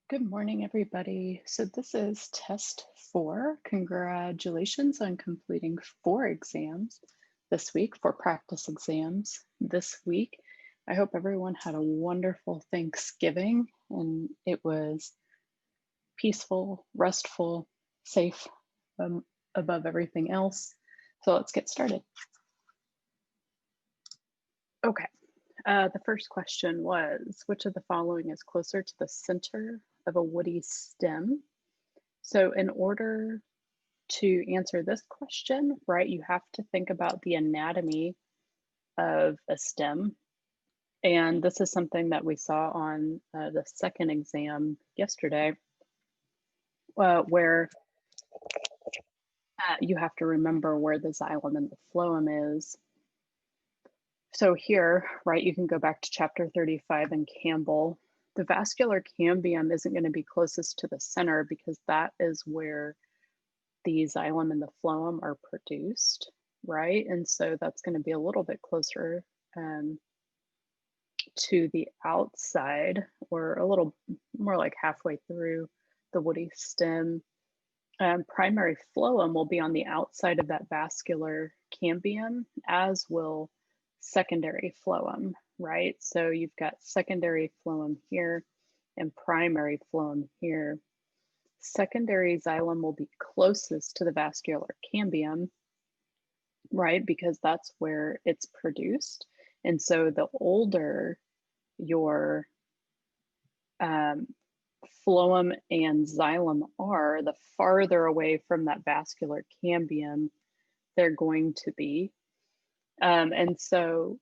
Good morning, everybody. So this is test 4. Congratulations on completing 4 exams this week, 4 practice exams this week. I hope everyone had a wonderful Thanksgiving and it was peaceful, restful, safe, above everything else. So let's get started. Okay. The first question was, which of the following is closer to the center of a woody stem? So in order to answer this question, right, you have to think about the anatomy of a stem. And this is something that we saw on the second exam yesterday, where you have to remember where the xylem and the phloem is. So here, right, you can go back to chapter 35 in Campbell. The vascular cambium isn't going to be closest to the center because that is where the xylem and the phloem are produced, right? And so that's going to be a little bit closer to the outside, or a little more like halfway through the woody stem. Primary phloem will be on the outside of that vascular cambium, as will secondary phloem, right? So you've got secondary phloem here and primary phloem here. Secondary xylem will be closest to the vascular cambium, right? Because that's where it's produced. And so the older your phloem and xylem are, the farther away from that vascular cambium they're going to be. And so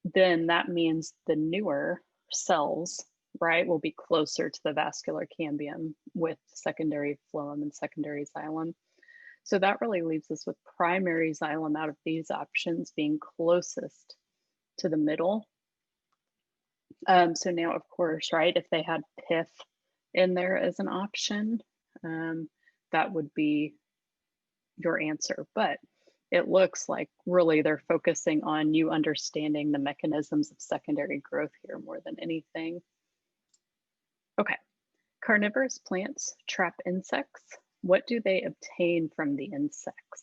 then that means the newer cells, right, will be closer to the vascular cambium with secondary phloem and secondary xylem. So that really leaves us with primary xylem out of these options being closest to the middle. So now, of course, right, if they had pith in there as an option, that would be your answer. But it looks like really they're focusing on you understanding the mechanisms of secondary growth here more than anything. Okay, carnivorous plants trap insects. What do they obtain from the insects?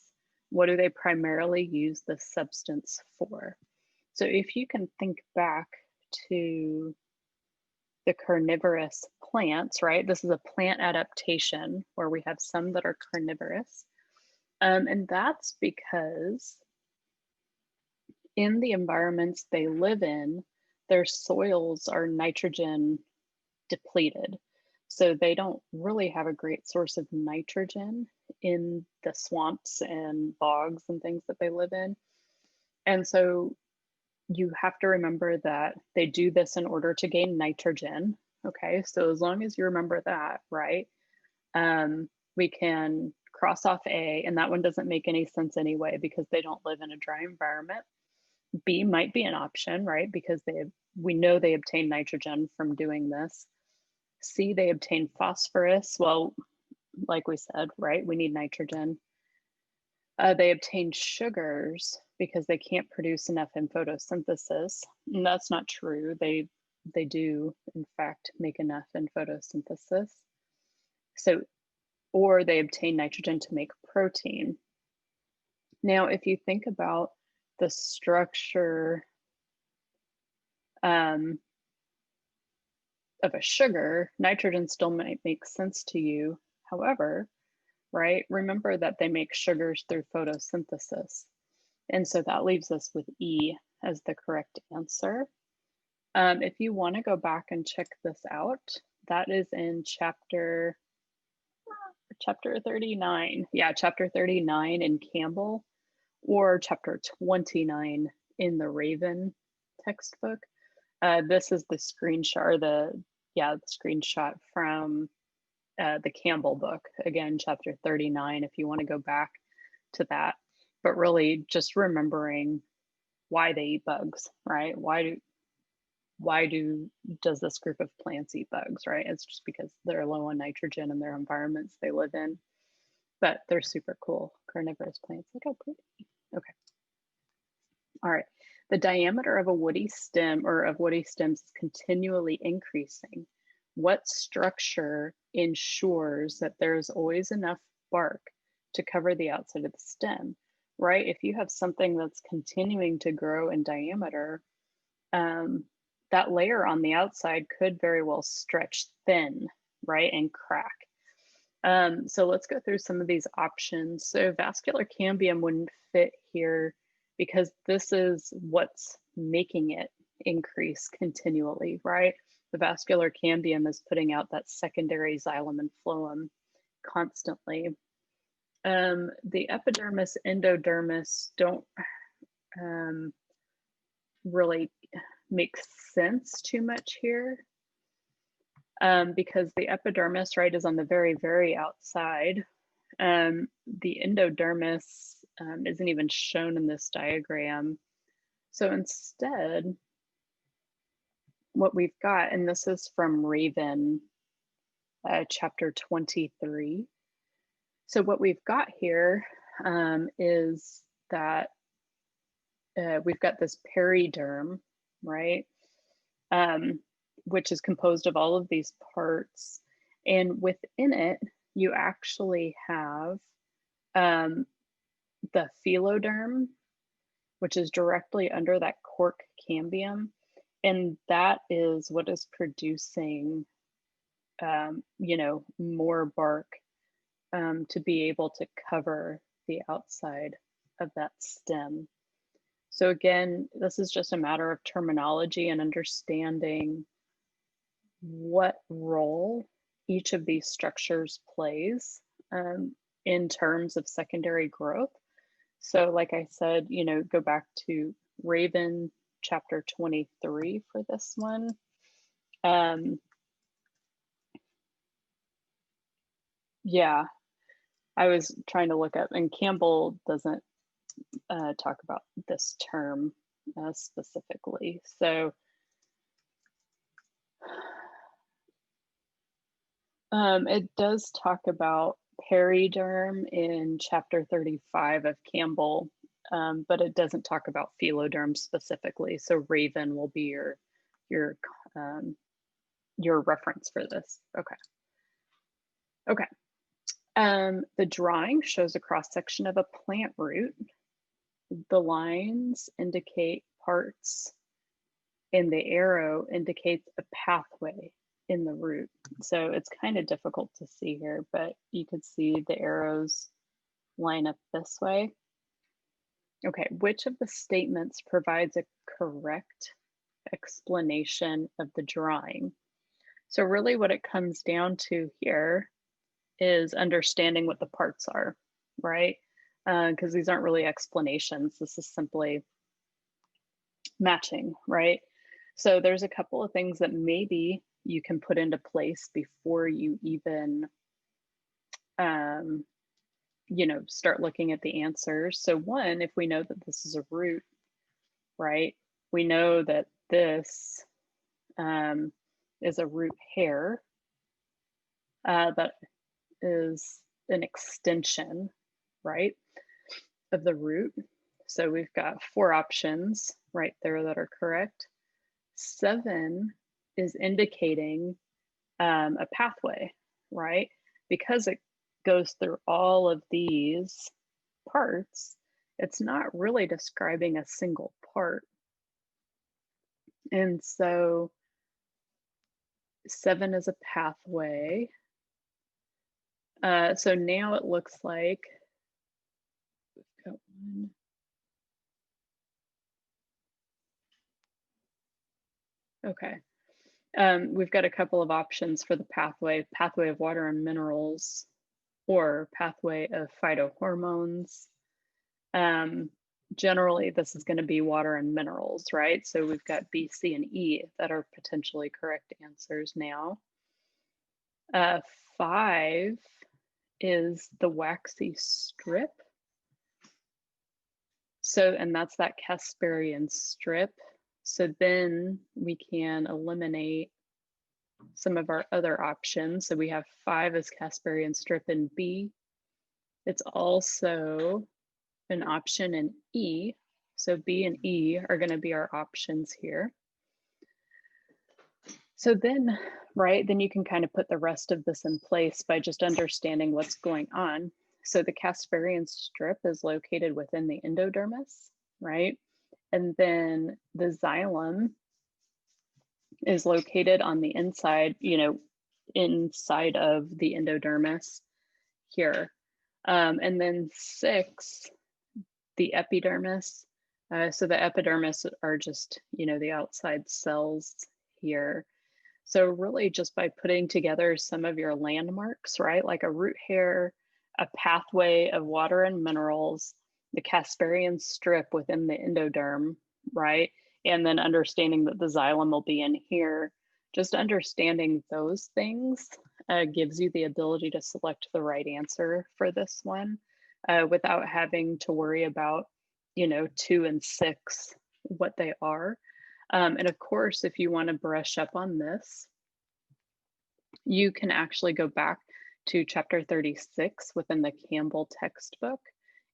What do they primarily use the substance for? So if you can think back to the carnivorous plants, right? This is a plant adaptation where we have some that are carnivorous. And that's because in the environments they live in, their soils are nitrogen depleted. So they don't really have a great source of nitrogen in the swamps and bogs and things that they live in. And so you have to remember that they do this in order to gain nitrogen. Okay, so as long as you remember that, right, we can cross off A, and that one doesn't make any sense anyway because they don't live in a dry environment. B might be an option, right, because we know they obtain nitrogen from doing this. C, they obtain phosphorus. Well, like we said, right, we need nitrogen. They obtain sugars because they can't produce enough in photosynthesis. And that's not true. They do, in fact, make enough in photosynthesis. So, or they obtain nitrogen to make protein. Now, if you think about the structure of a sugar, nitrogen still might make sense to you. However, right, remember that they make sugars through photosynthesis. And so that leaves us with E as the correct answer. If you want to go back and check this out, that is in chapter 39. Yeah, chapter 39 in Campbell, or chapter 29 in the Raven textbook. This is the screenshot, or the screenshot from the Campbell book. Again, chapter 39, if you want to go back to that. But really just remembering why they eat bugs, right? Does this group of plants eat bugs, right? It's just because they're low on nitrogen in their environments they live in. But they're super cool carnivorous plants. Look how pretty. Okay. All right. The diameter of a woody stem, or of woody stems, is continually increasing. what structure ensures that there's always enough bark to cover the outside of the stem, right? If you have something that's continuing to grow in diameter, that layer on the outside could very well stretch thin, right, and crack. So let's go through some of these options. So vascular cambium wouldn't fit here because this is what's making it increase continually, right? The vascular cambium is putting out that secondary xylem and phloem constantly. The epidermis, endodermis don't really make sense too much here. Because the epidermis, right, is on the very, very outside. The endodermis isn't even shown in this diagram. So instead, what we've got, and this is from Raven, chapter 23. So what we've got here is that we've got this periderm, right? Which is composed of all of these parts. And within it, you actually have the philoderm, which is directly under that cork cambium. And that is what is producing, more bark to be able to cover the outside of that stem. So again, this is just a matter of terminology and understanding what role each of these structures plays in terms of secondary growth. So like I said, go back to Raven chapter 23 for this one. Yeah, I was trying to look up, and Campbell doesn't talk about this term specifically. So it does talk about periderm in chapter 35 of Campbell, but it doesn't talk about philoderm specifically. So Raven will be your reference for this. Okay. The drawing shows a cross section of a plant root. The lines indicate parts, and the arrow indicates a pathway in the root. So it's kind of difficult to see here, but you could see the arrows line up this way. Okay, which of the statements provides a correct explanation of the drawing? So really what it comes down to here is understanding what the parts are, right? Because these aren't really explanations. This is simply matching, right? So there's a couple of things that maybe you can put into place before you even, start looking at the answers. So one, if we know that this is a root, right? We know that this is a root hair that is an extension, right, of the root. So we've got 4 options right there that are correct. 7 is indicating a pathway, right? Because it goes through all of these parts, it's not really describing a single part. And so 7 is a pathway. So now it looks like we've got 1. Okay. We've got a couple of options for the pathway of water and minerals, or pathway of phytohormones. Generally, this is going to be water and minerals, right? So we've got B, C, and E that are potentially correct answers now. 5 is the waxy strip. So, and that's that Casparian strip. So then we can eliminate some of our other options. So we have 5 as Casparian strip in B. It's also an option in E. So B and E are going to be our options here. So then right, then you can kind of put the rest of this in place by just understanding what's going on. So the Casparian strip is located within the endodermis, right? And then the xylem is located on the inside, inside of the endodermis here. And then 6, the epidermis. So the epidermis are just, the outside cells here. So really just by putting together some of your landmarks, right? Like a root hair, a pathway of water and minerals, the Casparian strip within the endoderm, right? And then understanding that the xylem will be in here, just understanding those things gives you the ability to select the right answer for this one without having to worry about, 2 and 6, what they are. And of course, if you want to brush up on this, you can actually go back to chapter 36 within the Campbell textbook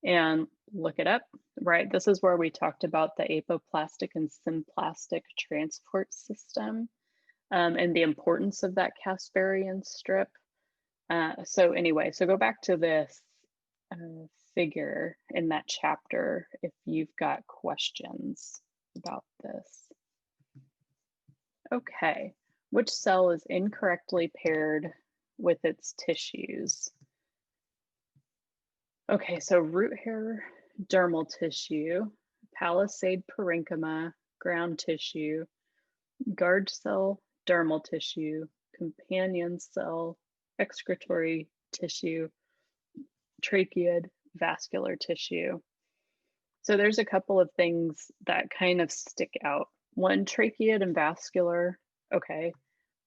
and look it up, right? This is where we talked about the apoplastic and symplastic transport system and the importance of that Casparian strip. So anyway, so go back to this figure in that chapter if you've got questions about this. Okay, which cell is incorrectly paired with its tissues? Okay, so root hair, dermal tissue, palisade parenchyma, ground tissue, guard cell, dermal tissue, companion cell, excretory tissue, tracheid, vascular tissue. So there's a couple of things that kind of stick out. One, tracheid and vascular. Okay,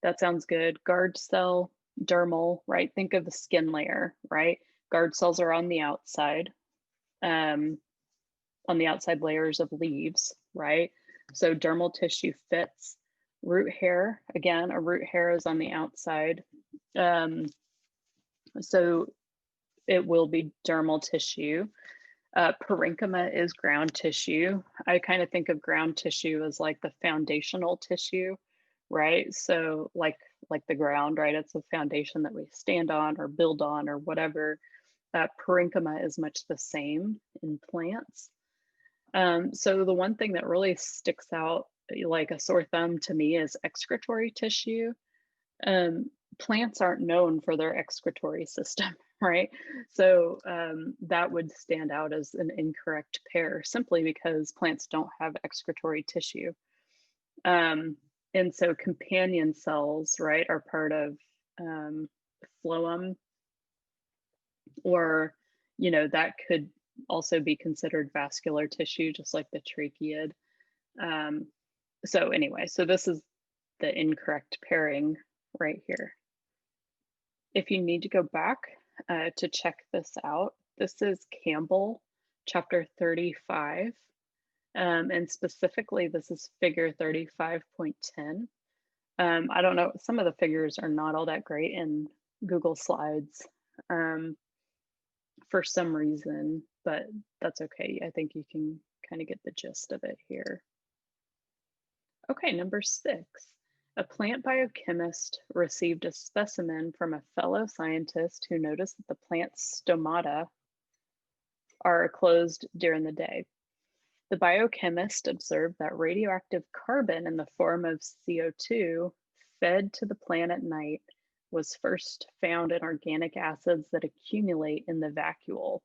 that sounds good. Guard cell, dermal, right? Think of the skin layer, right? Guard cells are on the outside layers of leaves, right? So dermal tissue fits. Root hair, again, a root hair is on the outside. So it will be dermal tissue. Parenchyma is ground tissue. I kind of think of ground tissue as like the foundational tissue, right? So like the ground, right? It's a foundation that we stand on or build on or whatever. Parenchyma is much the same in plants. So the one thing that really sticks out like a sore thumb to me is excretory tissue. Plants aren't known for their excretory system, right? So that would stand out as an incorrect pair simply because plants don't have excretory tissue. And so companion cells, right, are part of phloem, or, that could also be considered vascular tissue, just like the tracheid. So anyway, so this is the incorrect pairing right here. If you need to go back to check this out, this is Campbell, chapter 35. And specifically, this is figure 35.10. I don't know, some of the figures are not all that great in Google Slides for some reason, but that's okay. I think you can kind of get the gist of it here. Okay, number 6. A plant biochemist received a specimen from a fellow scientist who noticed that the plant's stomata are closed during the day. The biochemist observed that radioactive carbon in the form of CO2 fed to the plant at night was first found in organic acids that accumulate in the vacuole.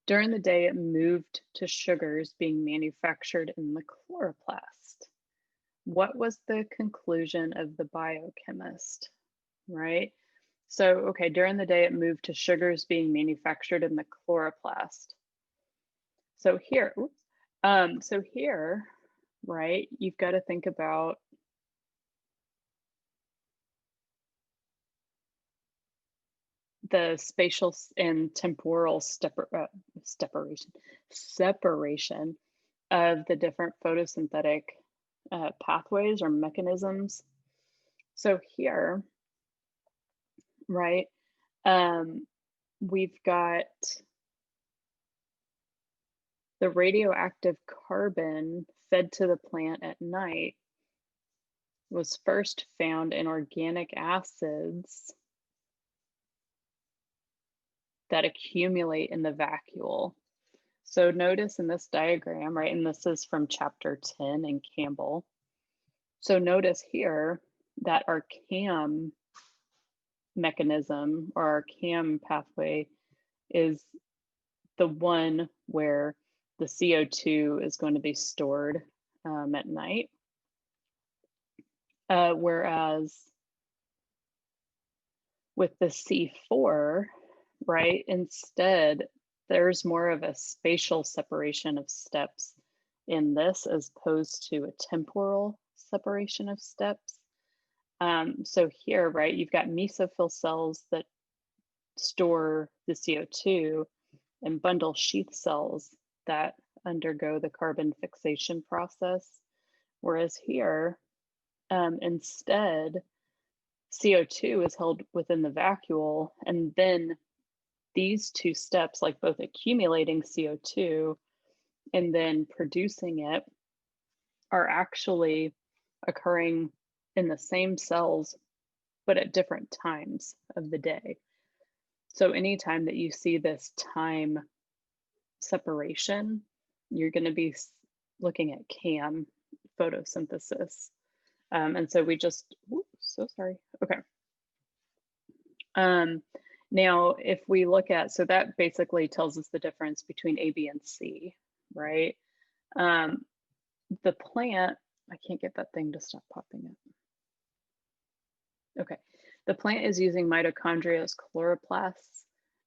During the day, it moved to sugars being manufactured in the chloroplast. What was the conclusion of the biochemist, right? So, okay, during the day, it moved to sugars being manufactured in the chloroplast. So here, right, you've got to think about the spatial and temporal separation of the different photosynthetic pathways or mechanisms. So here, right, we've got the radioactive carbon fed to the plant at night. was first found in organic acids that accumulate in the vacuole. So notice in this diagram, right, and this is from chapter 10 in Campbell. So notice here that our CAM mechanism, or our CAM pathway, is the one where the CO2 is going to be stored at night. Whereas with the C4, right, instead, there's more of a spatial separation of steps in this as opposed to a temporal separation of steps. So here, right, you've got mesophyll cells that store the CO2 and bundle sheath cells that undergo the carbon fixation process. Whereas here, instead, CO2 is held within the vacuole, and then these two steps, like both accumulating CO2 and then producing it, are actually occurring in the same cells, but at different times of the day. So anytime that you see this time separation, you're going to be looking at CAM photosynthesis. And so we just, so sorry. Okay. Now, if we look at, so that basically tells us the difference between A, B, and C, right? The plant, I can't get that thing to stop popping up. Okay, the plant is using mitochondria as chloroplasts.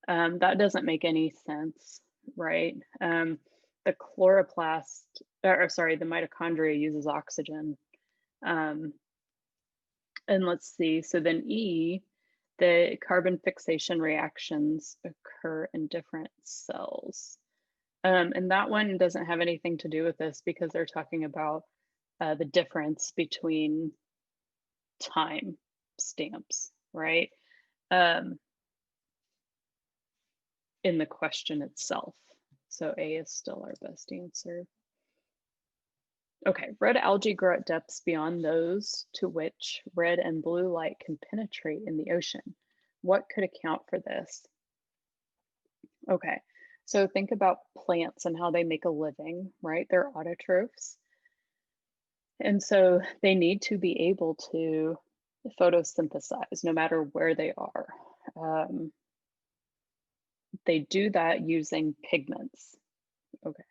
That doesn't make any sense, right? The chloroplast, or sorry, the mitochondria uses oxygen. And let's see, so then E, the carbon fixation reactions occur in different cells. And that one doesn't have anything to do with this because they're talking about the difference between time stamps, right? In the question itself. So A is still our best answer. Okay, red algae grow at depths beyond those to which red and blue light can penetrate in the ocean. What could account for this? Okay, so think about plants and how they make a living, right? They're autotrophs. And so they need to be able to photosynthesize no matter where they are. They do that using pigments. Okay,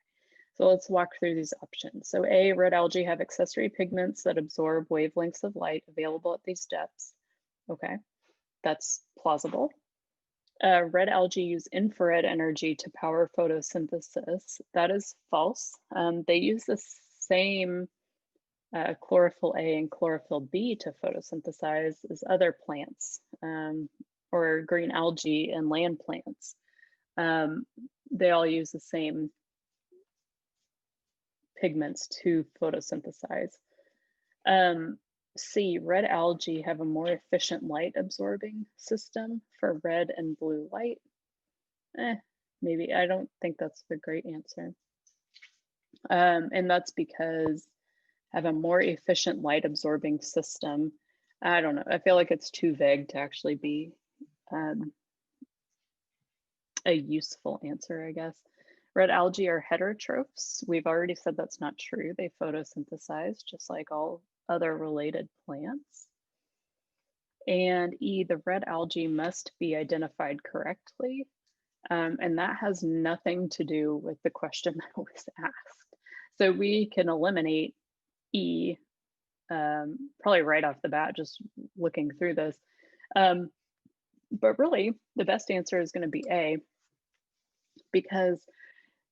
so let's walk through these options. So A, red algae have accessory pigments that absorb wavelengths of light available at these depths. Okay, that's plausible. Red algae use infrared energy to power photosynthesis. That is false. They use the same chlorophyll A and chlorophyll B to photosynthesize as other plants or green algae and land plants. They all use the same pigments to photosynthesize. C, red algae have a more efficient light absorbing system for red and blue light. Maybe, I don't think that's the great answer. And that's because have a more efficient light absorbing system. I don't know, I feel like it's too vague to actually be a useful answer, I guess. Red algae are heterotrophs. We've already said that's not true. They photosynthesize just like all other related plants. And E, the red algae must be identified correctly. And that has nothing to do with the question that was asked. So we can eliminate E, probably right off the bat, just looking through this. But really, the best answer is going to be A, because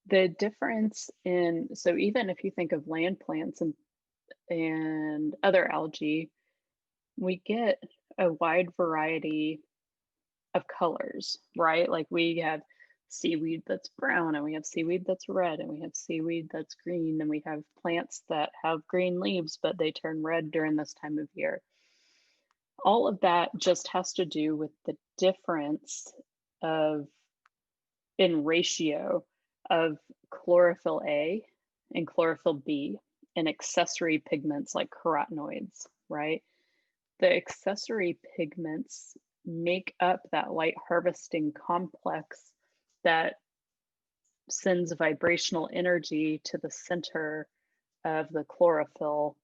the difference in, so even if you think of land plants and other algae, we get a wide variety of colors, right? Like we have seaweed that's brown, and we have seaweed that's red, and we have seaweed that's green, and we have plants that have green leaves, but they turn red during this time of year. All of that just has to do with the difference in ratio of chlorophyll A and chlorophyll B and accessory pigments like carotenoids. right? The accessory pigments make up that light harvesting complex that sends vibrational energy to the center of the chlorophyll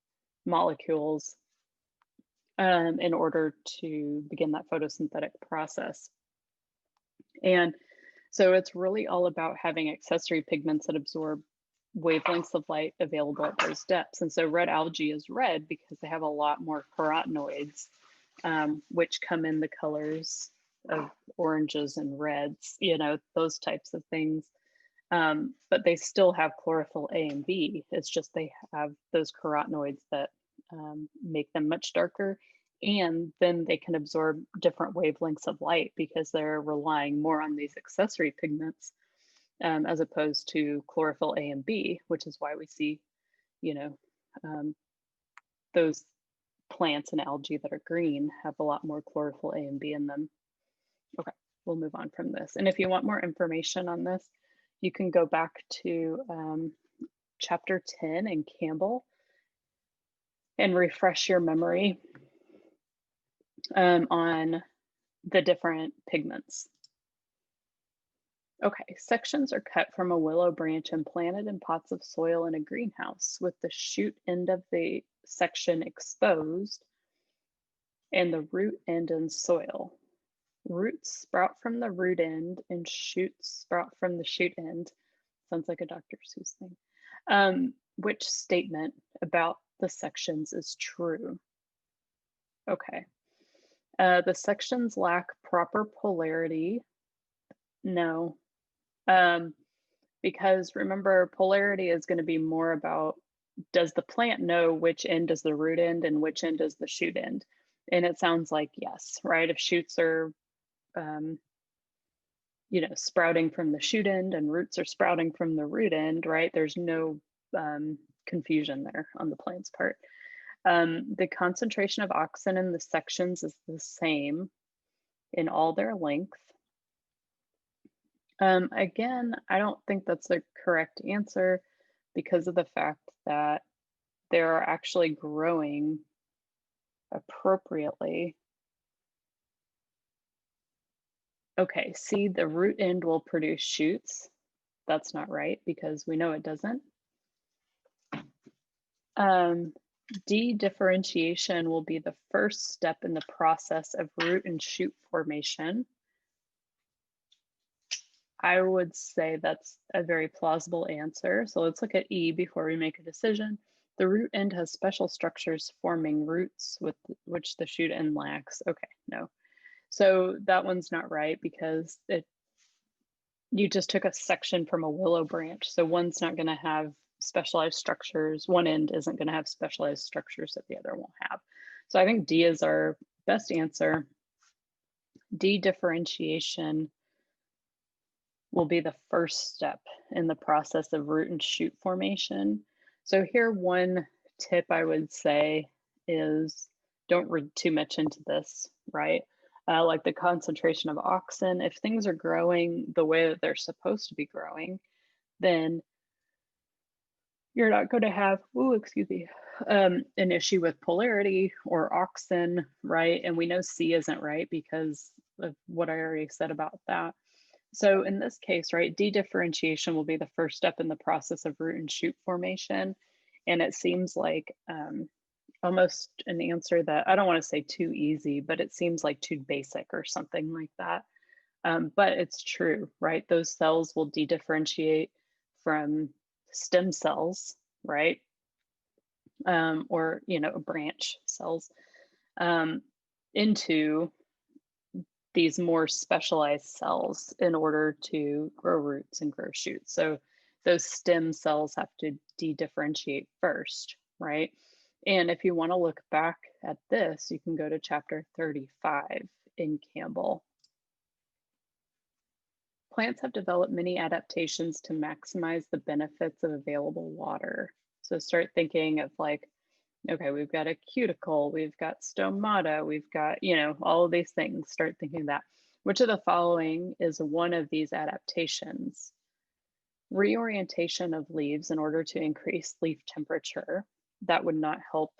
molecules in order to begin that photosynthetic process. And so it's really all about having accessory pigments that absorb wavelengths of light available at those depths. And so red algae is red because they have a lot more carotenoids, which come in the colors of oranges and reds, you know, those types of things. But they still have chlorophyll A and B. It's just they have those carotenoids that make them much darker. And then they can absorb different wavelengths of light because they're relying more on these accessory pigments as opposed to chlorophyll A and B, which is why we see, you know, those plants and algae that are green have a lot more chlorophyll A and B in them. Okay, we'll move on from this. And if you want more information on this, you can go back to chapter 10 in Campbell and refresh your memory on the different pigments. Okay, sections are cut from a willow branch and planted in pots of soil in a greenhouse with the shoot end of the section exposed and the root end in soil. Roots sprout from the root end and shoots sprout from the shoot end. Sounds like a Dr. Seuss thing. Which statement about the sections is true? Okay. The sections lack proper polarity. No. Because remember, polarity is going to be more about, does the plant know which end is the root end and which end is the shoot end? And it sounds like yes, right? If shoots are, you know, sprouting from the shoot end and roots are sprouting from the root end, right? There's no confusion there on the plant's part. The concentration of auxin in the sections is the same in all their length. Again, I don't think that's the correct answer because of the fact that they are actually growing appropriately. Okay, see, the root end will produce shoots. That's not right because we know it doesn't. De-differentiation will be the first step in the process of root and shoot formation. I would say that's a very plausible answer. So let's look at E before we make a decision. The root end has special structures forming roots with which the shoot end lacks. Okay, no. So that one's not right because you just took a section from a willow branch. So one's not going to have specialized structures. One end isn't going to have specialized structures that the other won't have. So I think D is our best answer. De-differentiation will be the first step in the process of root and shoot formation. So here, one tip I would say is don't read too much into this, right? Like the concentration of auxin, if things are growing the way that they're supposed to be growing, then you're not going to have, an issue with polarity or auxin, right? And we know C isn't right because of what I already said about that. So in this case, right, de-differentiation will be the first step in the process of root and shoot formation. And it seems like almost an answer that I don't want to say too easy, but it seems like too basic or something like that. But it's true, right? Those cells will de-differentiate from stem cells, right? Or, you know, branch cells into these more specialized cells in order to grow roots and grow shoots. So those stem cells have to de-differentiate first, right? And if you want to look back at this, you can go to chapter 35 in Campbell. Plants have developed many adaptations to maximize the benefits of available water. So start thinking of like, okay, we've got a cuticle, we've got stomata, we've got, you know, all of these things. Start thinking that. Which of the following is one of these adaptations? Reorientation of leaves in order to increase leaf temperature. That would not help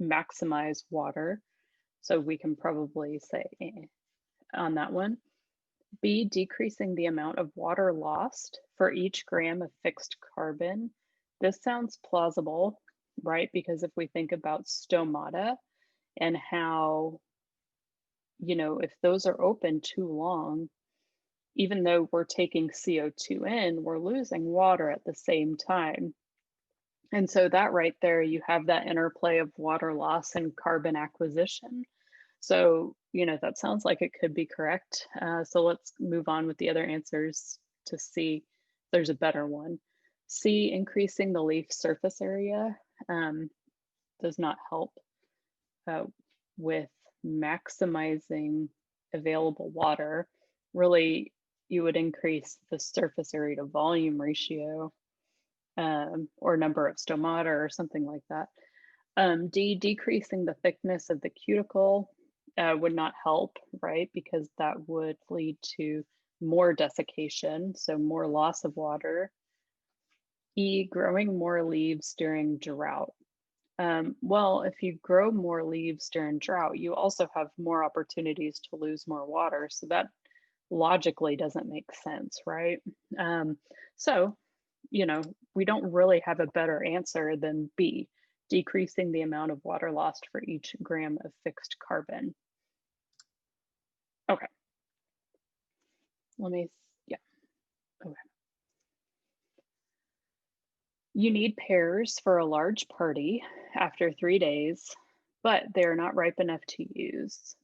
maximize water. So we can probably say on that one. B, decreasing the amount of water lost for each gram of fixed carbon. This sounds plausible, right? Because if we think about stomata and how, if those are open too long, even though we're taking CO2 in, we're losing water at the same time. And so that right there, you have that interplay of water loss and carbon acquisition. So, that sounds like it could be correct. So let's move on with the other answers to see if there's a better one. C, increasing the leaf surface area does not help with maximizing available water. Really, you would increase the surface area to volume ratio or number of stomata or something like that. D, decreasing the thickness of the cuticle would not help, right? Because that would lead to more desiccation, so more loss of water. E, growing more leaves during drought. Well, if you grow more leaves during drought, you also have more opportunities to lose more water. So that logically doesn't make sense, right? So, we don't really have a better answer than B, decreasing the amount of water lost for each gram of fixed carbon. Okay. Yeah. Okay. You need pears for a large party after 3 days, but they're not ripe enough to use.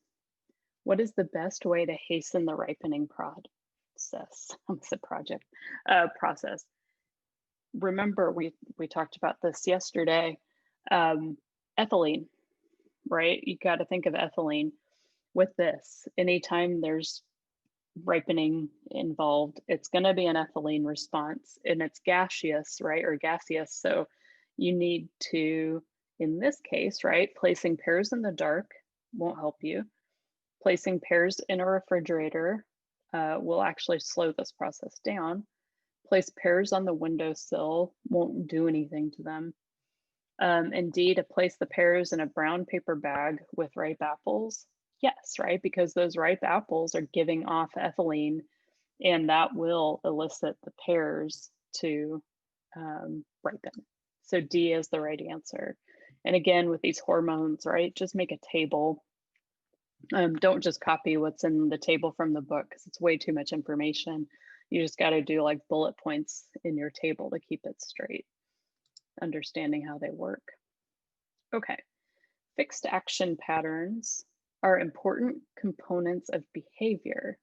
What is the best way to hasten the ripening process? Process. Remember, we talked about this yesterday. Ethylene, right? You got to think of ethylene with this. Anytime there's ripening involved, it's going to be an ethylene response, and it's gaseous, right? Or gaseous. So you need to, in this case, right, placing pears in the dark won't help you. Placing pears in a refrigerator will actually slow this process down. Place pears on the windowsill won't do anything to them. Indeed, to place the pears in a brown paper bag with ripe apples, yes, right? Because those ripe apples are giving off ethylene, and that will elicit the pears to ripen. So D is the right answer. And again, with these hormones, right, just make a table. Don't just copy what's in the table from the book because it's way too much information. You just got to do like bullet points in your table to keep it straight, understanding how they work. Okay, fixed action patterns are important components of behavior.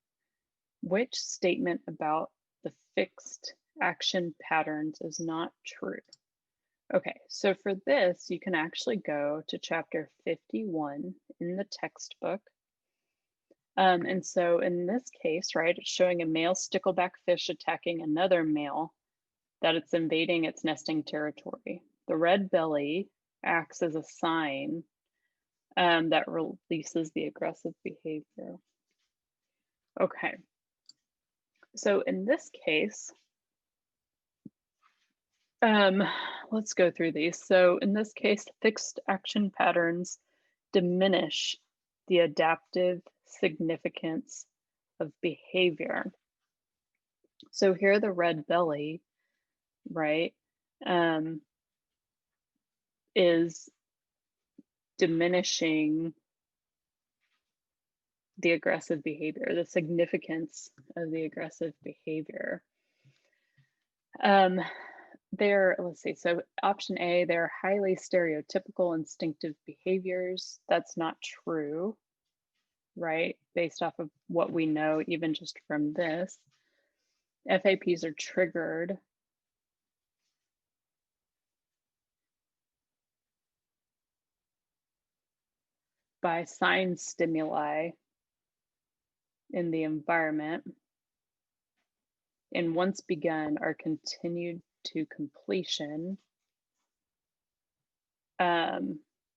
Which statement about the fixed action patterns is not true? Okay, so for this, you can actually go to chapter 51 in the textbook. And so in this case, right, it's showing a male stickleback fish attacking another male, that it's invading its nesting territory. The red belly acts as a sign that releases the aggressive behavior. Okay, so in this case, let's go through these. So in this case, fixed action patterns diminish the adaptive significance of behavior. So here the red belly, right, is diminishing the aggressive behavior, the significance of the aggressive behavior. Let's see, so option A, they're highly stereotypical instinctive behaviors. That's not true, right? Based off of what we know, even just from this. FAPs are triggered by sign stimuli in the environment, and once begun are continued to completion.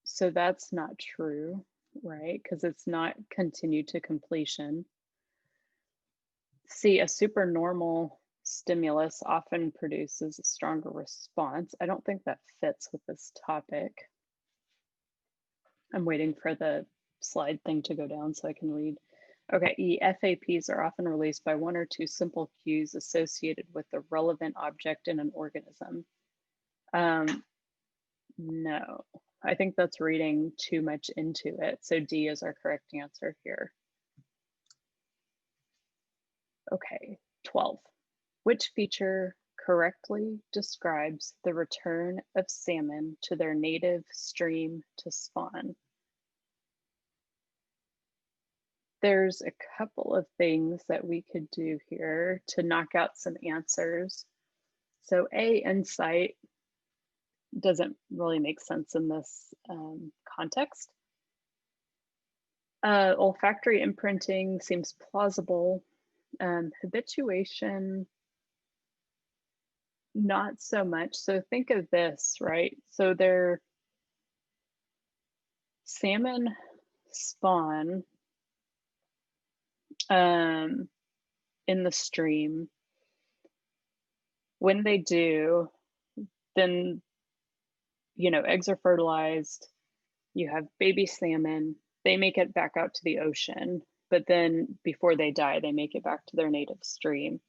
So that's not true, right? Because it's not continued to completion. See, a supernormal stimulus often produces a stronger response. I don't think that fits with this topic. I'm waiting for the slide thing to go down so I can read. Okay, E, FAPs are often released by one or two simple cues associated with the relevant object in an organism. No, I think that's reading too much into it. So D is our correct answer here. Okay, 12. Which feature correctly describes the return of salmon to their native stream to spawn? There's a couple of things that we could do here to knock out some answers. So A, insight doesn't really make sense in this context. Olfactory imprinting seems plausible. Habituation, not so much. So think of this, right? So their salmon spawn in the stream. When they do, then, you know, eggs are fertilized, you have baby salmon, they make it back out to the ocean, but then before they die, they make it back to their native stream.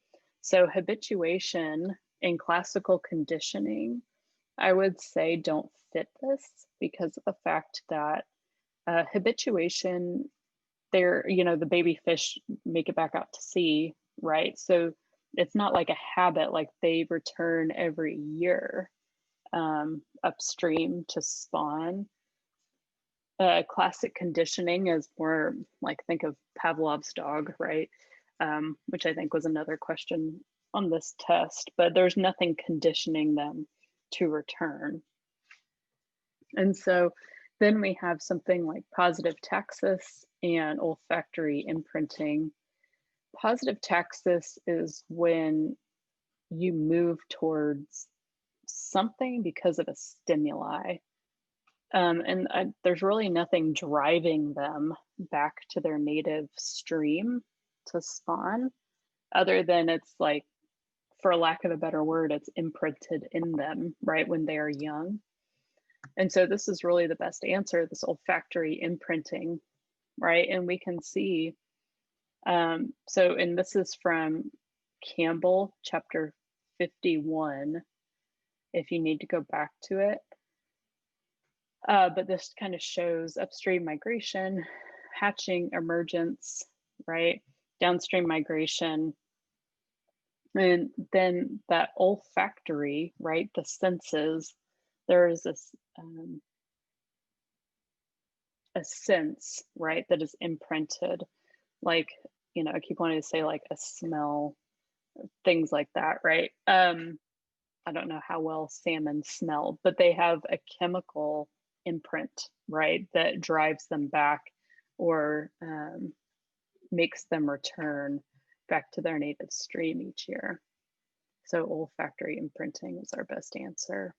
So habituation and classical conditioning, I would say, don't fit this because of the fact that habituation, they're, you know, the baby fish make it back out to sea, right? So it's not like a habit, like they return every year upstream to spawn. Classic conditioning is more like, think of Pavlov's dog, right? Which I think was another question on this test, but there's nothing conditioning them to return. And so then we have something like positive taxis and olfactory imprinting. Positive taxis is when you move towards something because of a stimuli. There's really nothing driving them back to their native stream to spawn, other than it's like, for lack of a better word, it's imprinted in them, right, when they are young. And so this is really the best answer, this olfactory imprinting, right? And we can see, and this is from Campbell, chapter 51, if you need to go back to it. But this kind of shows upstream migration, hatching, emergence, right? Downstream migration. And then that olfactory, right? The senses, there is this a sense, right, that is imprinted. Like, you know, I keep wanting to say like a smell, things like that, right? I don't know how well salmon smell, but they have a chemical imprint, right, that drives them back or makes them return back to their native stream each year. So olfactory imprinting is our best answer.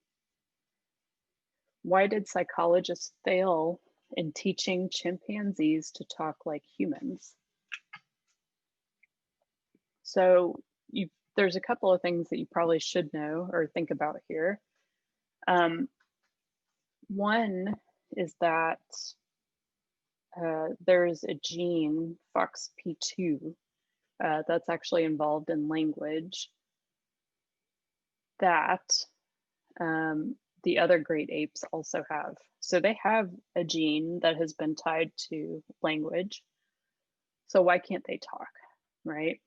Why did psychologists fail in teaching chimpanzees to talk like humans? So there's a couple of things that you probably should know or think about here. One is that there's a gene, FOXP2, that's actually involved in language that the other great apes also have. So they have a gene that has been tied to language. So why can't they talk, right?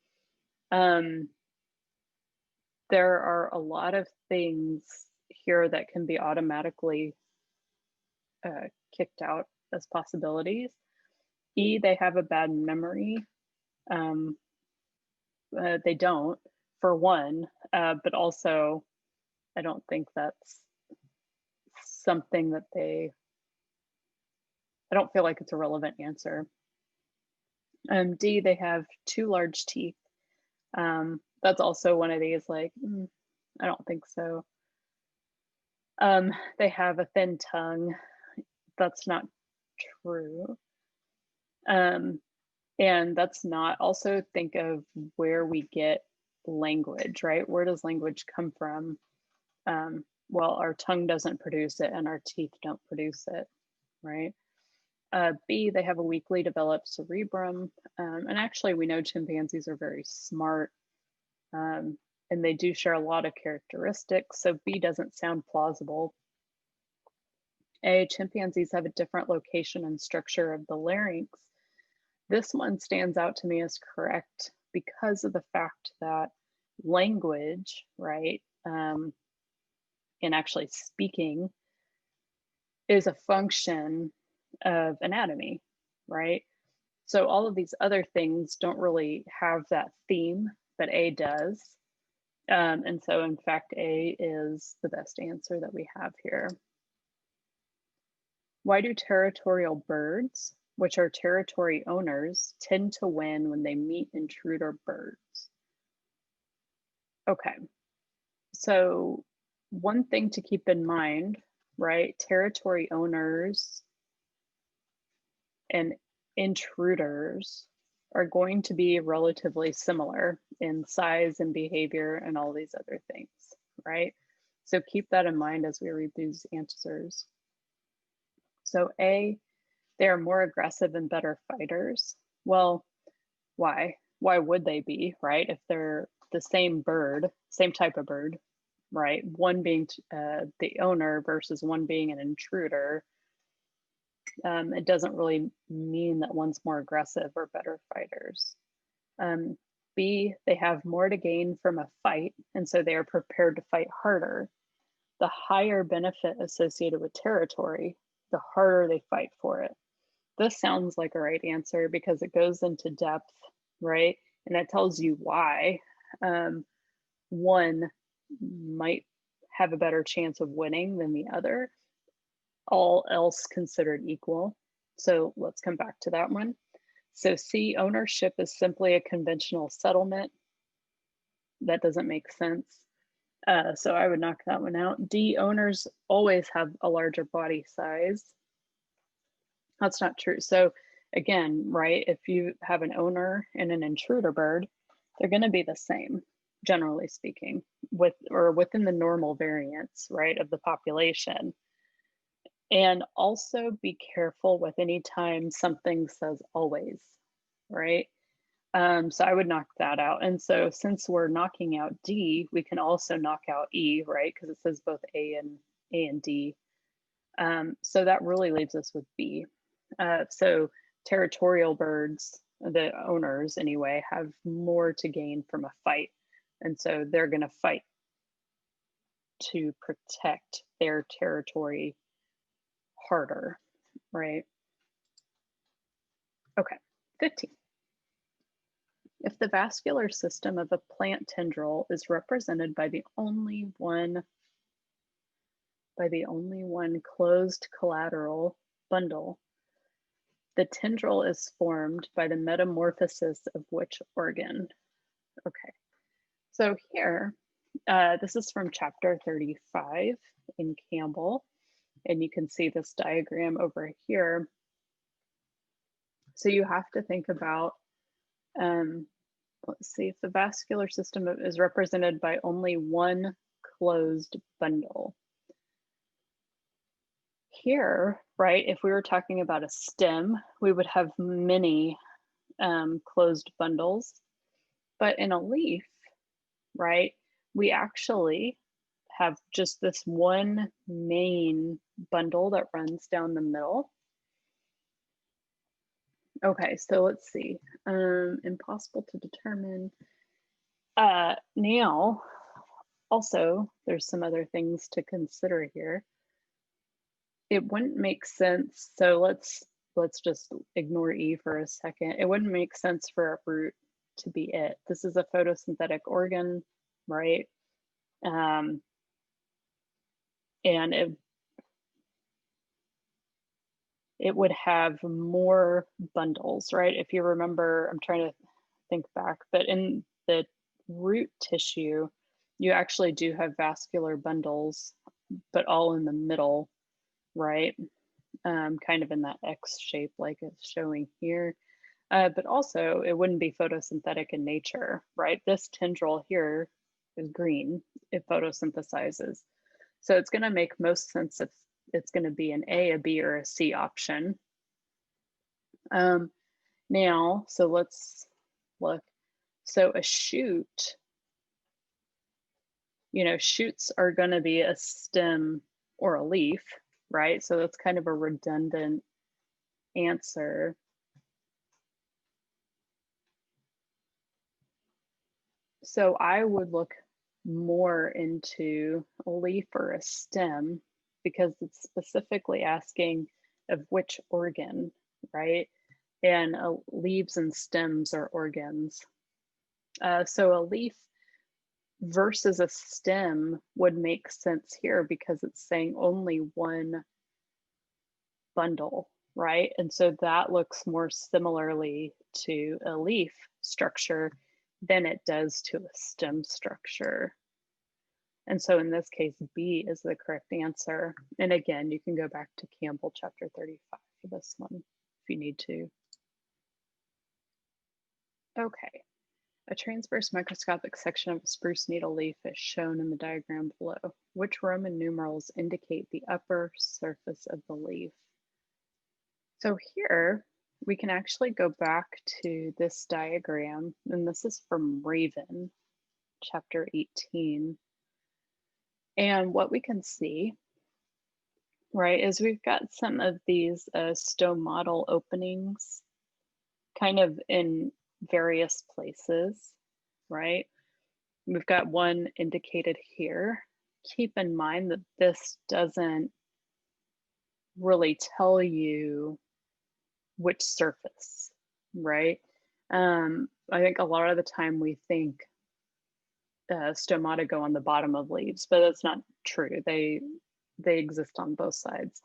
There are a lot of things here that can be automatically kicked out as possibilities. E, they have a bad memory. They don't, for one, but also I don't think that's something that I don't feel like it's a relevant answer. D, they have too large teeth. That's also one of these, like, I don't think so. They have a thin tongue. That's not true. And that's not, also think of where we get language, right? Where does language come from? Well, our tongue doesn't produce it and our teeth don't produce it, right? B, they have a weakly developed cerebrum. And actually, we know chimpanzees are very smart, and they do share a lot of characteristics. So B doesn't sound plausible. A, chimpanzees have a different location and structure of the larynx. This one stands out to me as correct because of the fact that language, right, and actually speaking is a function of anatomy, right? So all of these other things don't really have that theme, but A does. And so in fact, A is the best answer that we have here. Why do territorial birds, which are territory owners, tend to win when they meet intruder birds? Okay, so one thing to keep in mind, right? Territory owners and intruders are going to be relatively similar in size and behavior and all these other things, right? So keep that in mind as we read these answers. So A, they are more aggressive and better fighters. Well, why? Why would they be, right? If they're the same bird, same type of bird, right? One being the owner versus one being an intruder, it doesn't really mean that one's more aggressive or better fighters. B, they have more to gain from a fight, and so they are prepared to fight harder. The higher benefit associated with territory, the harder they fight for it. This sounds like a right answer because it goes into depth, right? And it tells you why one might have a better chance of winning than the other, all else considered equal. So let's come back to that one. So C, ownership is simply a conventional settlement. That doesn't make sense. So I would knock that one out. D, owners always have a larger body size. That's not true. So again, right, if you have an owner and an intruder bird, they're going to be the same, generally speaking, within the normal variance, right, of the population. And also be careful with any time something says always, right? So I would knock that out. And so since we're knocking out D, we can also knock out E, right? Because it says both A and D. So that really leaves us with B. So territorial birds, the owners anyway, have more to gain from a fight. And so they're going to fight to protect their territory harder, right? Okay, 15. If the vascular system of a plant tendril is represented by the only one closed collateral bundle, the tendril is formed by the metamorphosis of which organ? Okay, so here, this is from chapter 35 in Campbell, and you can see this diagram over here. So you have to think about, let's see, if the vascular system is represented by only one closed bundle. Here, right, if we were talking about a stem, we would have many closed bundles. But in a leaf, right, we actually have just this one main bundle that runs down the middle. Okay, so let's see. Impossible to determine. Now, also, there's some other things to consider here. It wouldn't make sense. So let's just ignore E for a second. It wouldn't make sense for a root to be it. This is a photosynthetic organ, right? And it would have more bundles, right? If you remember, I'm trying to think back, but in the root tissue, you actually do have vascular bundles, but all in the middle, right? Kind of in that X shape like it's showing here. But also it wouldn't be photosynthetic in nature, right? This tendril here is green, it photosynthesizes. So it's gonna make most sense if it's gonna be an A, a B, or a C option. Now, so let's look. So a shoot, shoots are going to be a stem or a leaf, right? So that's kind of a redundant answer. So I would look more into a leaf or a stem because it's specifically asking of which organ, right? And leaves and stems are organs. So a leaf versus a stem would make sense here because it's saying only one bundle, right? And so that looks more similarly to a leaf structure than it does to a stem structure. And so in this case, B is the correct answer. And again, you can go back to Campbell chapter 35 for this one if you need to. Okay, a transverse microscopic section of a spruce needle leaf is shown in the diagram below. Which Roman numerals indicate the upper surface of the leaf? So here we can actually go back to this diagram, and this is from Raven, chapter 18. And what we can see, right, is we've got some of these stomatal openings kind of in various places, right? We've got one indicated here. Keep in mind that this doesn't really tell you which surface, right? I think a lot of the time we think stomata go on the bottom of leaves, but that's not true. They exist on both sides.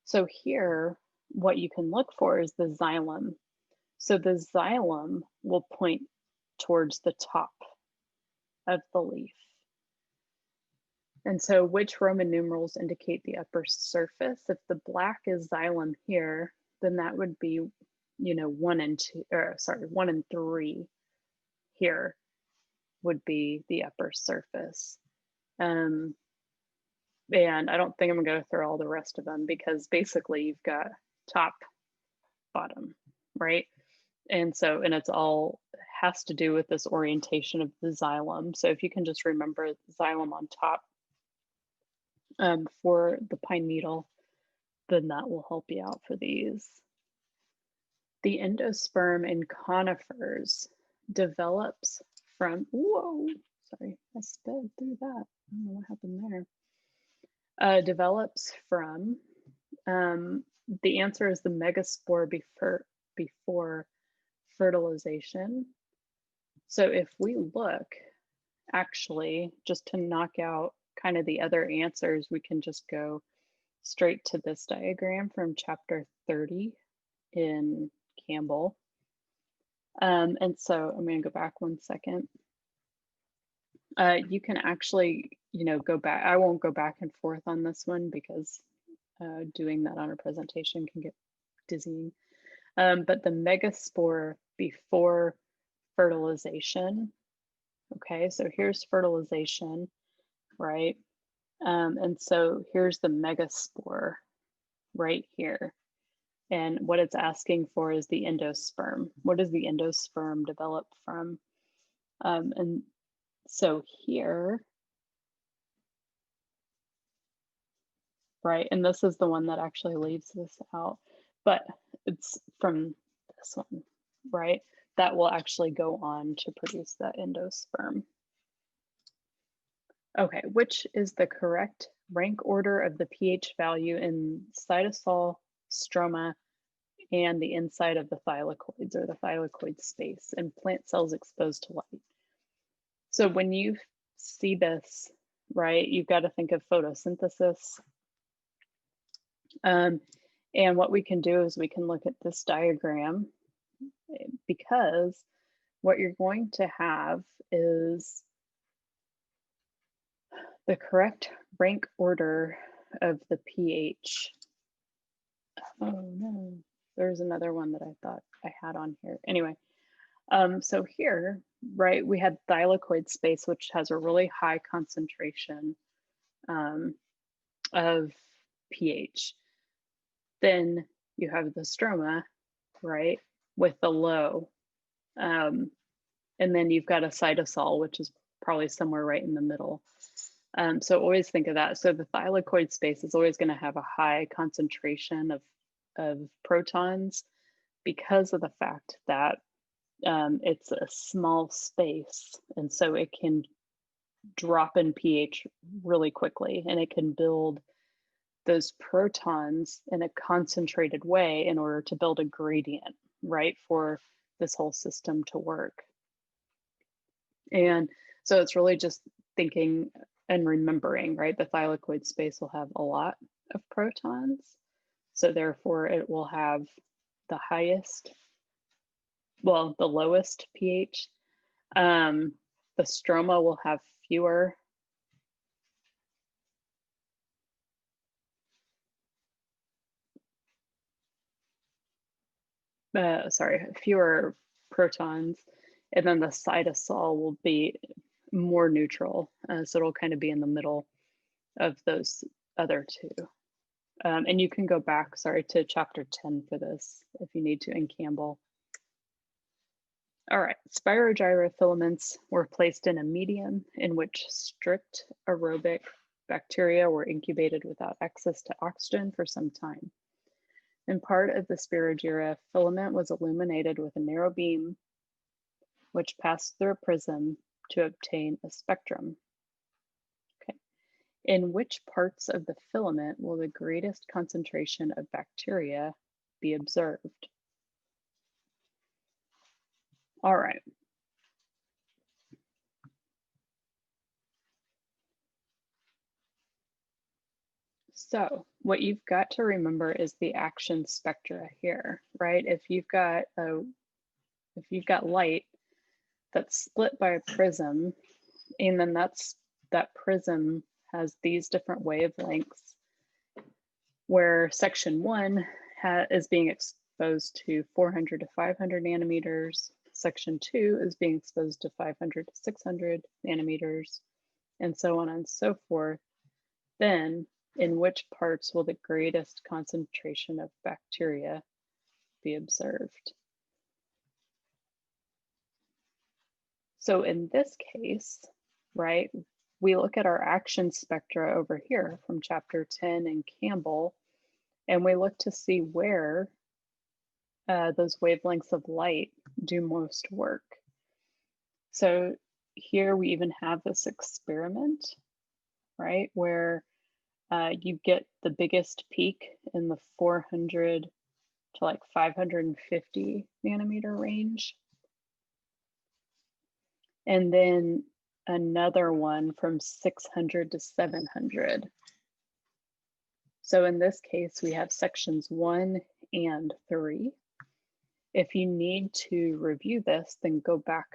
So here, what you can look for is the xylem. So the xylem will point towards the top of the leaf. And so which Roman numerals indicate the upper surface? If the black is xylem here, then that would be, 1 and 2, or sorry, 1 and 3 here would be the upper surface. And I don't think I'm gonna go through all the rest of them because basically you've got top, bottom, right? And it's all has to do with this orientation of the xylem. So if you can just remember xylem on top for the pine needle, then that will help you out for these. The endosperm in conifers develops from, whoa, sorry, I sped through that. I don't know what happened there. Develops from, the answer is the megaspore before fertilization. So if we look, actually, just to knock out kind of the other answers, we can just go straight to this diagram from chapter 30 in Campbell. And so I'm going to go back 1 second. You can actually, go back. I won't go back and forth on this one because doing that on a presentation can get dizzying. But the megaspore before fertilization. Okay, so here's fertilization, right? And so here's the megaspore right here. And what it's asking for is the endosperm. What does the endosperm develop from? And so here, right, and this is the one that actually leaves this out, but it's from this one, right? That will actually go on to produce that endosperm. Okay, which is the correct rank order of the pH value in cytosol, stroma, and the inside of the thylakoids or the thylakoid space in plant cells exposed to light? So when you see this, right, you've got to think of photosynthesis. And what we can do is we can look at this diagram because what you're going to have is the correct rank order of the pH. Oh no, there's another one that I thought I had on here. Anyway, so here, right, we had thylakoid space, which has a really high concentration of pH. Then you have the stroma, right, with the low. Um, and then you've got a cytosol, which is probably somewhere right in the middle. So always think of that. So the thylakoid space is always going to have a high concentration of protons because of the fact that it's a small space. And so it can drop in pH really quickly, and it can build those protons in a concentrated way in order to build a gradient, right, for this whole system to work. And so it's really just thinking and remembering, right? The thylakoid space will have a lot of protons. So therefore it will have the highest, well, the lowest pH. The stroma will have fewer fewer protons, and then the cytosol will be more neutral. So it'll kind of be in the middle of those other two. And you can go back, to chapter 10 for this if you need to in Campbell. All right, Spirogyra filaments were placed in a medium in which strict aerobic bacteria were incubated without access to oxygen for some time. And part of the Spirogyra filament was illuminated with a narrow beam which passed through a prism to obtain a spectrum. Okay. In which parts of the filament will the greatest concentration of bacteria be observed? All right. So what you've got to remember is the action spectra here, right? If you've got light that's split by a prism, and then that prism has these different wavelengths, where section 1 is being exposed to 400 to 500 nanometers, section 2 is being exposed to 500 to 600 nanometers, and so on and so forth, then in which parts will the greatest concentration of bacteria be observed? So in this case, right, we look at our action spectra over here from chapter 10 in Campbell, and we look to see where those wavelengths of light do most work. So here we even have this experiment, right, where you get the biggest peak in the 400 to like 550 nanometer range. And then another one from 600 to 700. So in this case, we have sections 1 and 3. If you need to review this, then go back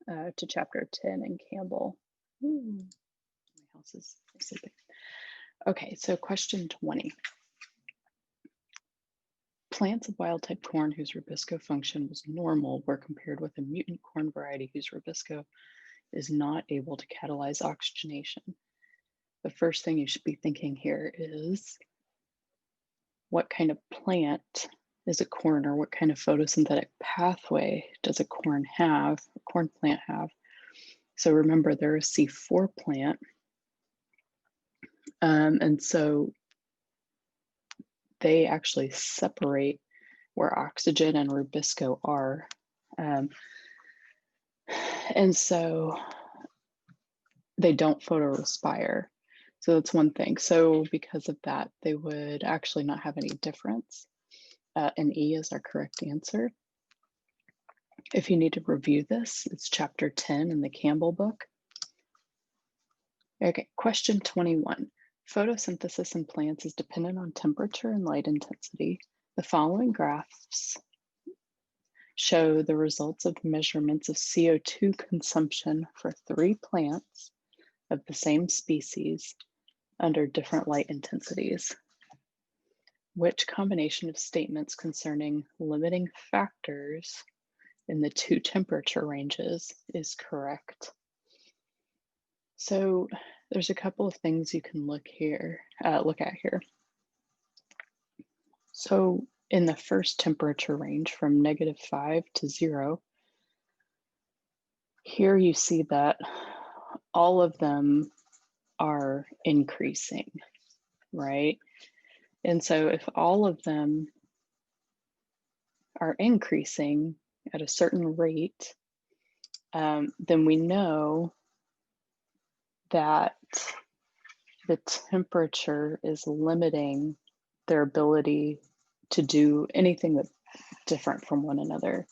to chapter 10 in Campbell. Ooh, my house is sleeping. Okay, so question 20. Plants of wild-type corn whose rubisco function was normal were compared with a mutant corn variety whose rubisco is not able to catalyze oxygenation. The first thing you should be thinking here is, what kind of plant is a corn, or what kind of photosynthetic pathway does a corn plant have? So remember, they're a C4 plant. And so they actually separate where oxygen and rubisco are. And so they don't photorespire. So that's one thing. So because of that, they would actually not have any difference. And E is our correct answer. If you need to review this, it's chapter 10 in the Campbell book. Okay, question 21. Photosynthesis in plants is dependent on temperature and light intensity. The following graphs show the results of measurements of CO2 consumption for 3 plants of the same species under different light intensities. Which combination of statements concerning limiting factors in the 2 temperature ranges is correct? So there's a couple of things you can look at here. So in the first temperature range from -5 to 0, here you see that all of them are increasing, right? And so if all of them are increasing at a certain rate, then we know that the temperature is limiting their ability to do anything that's different from one another.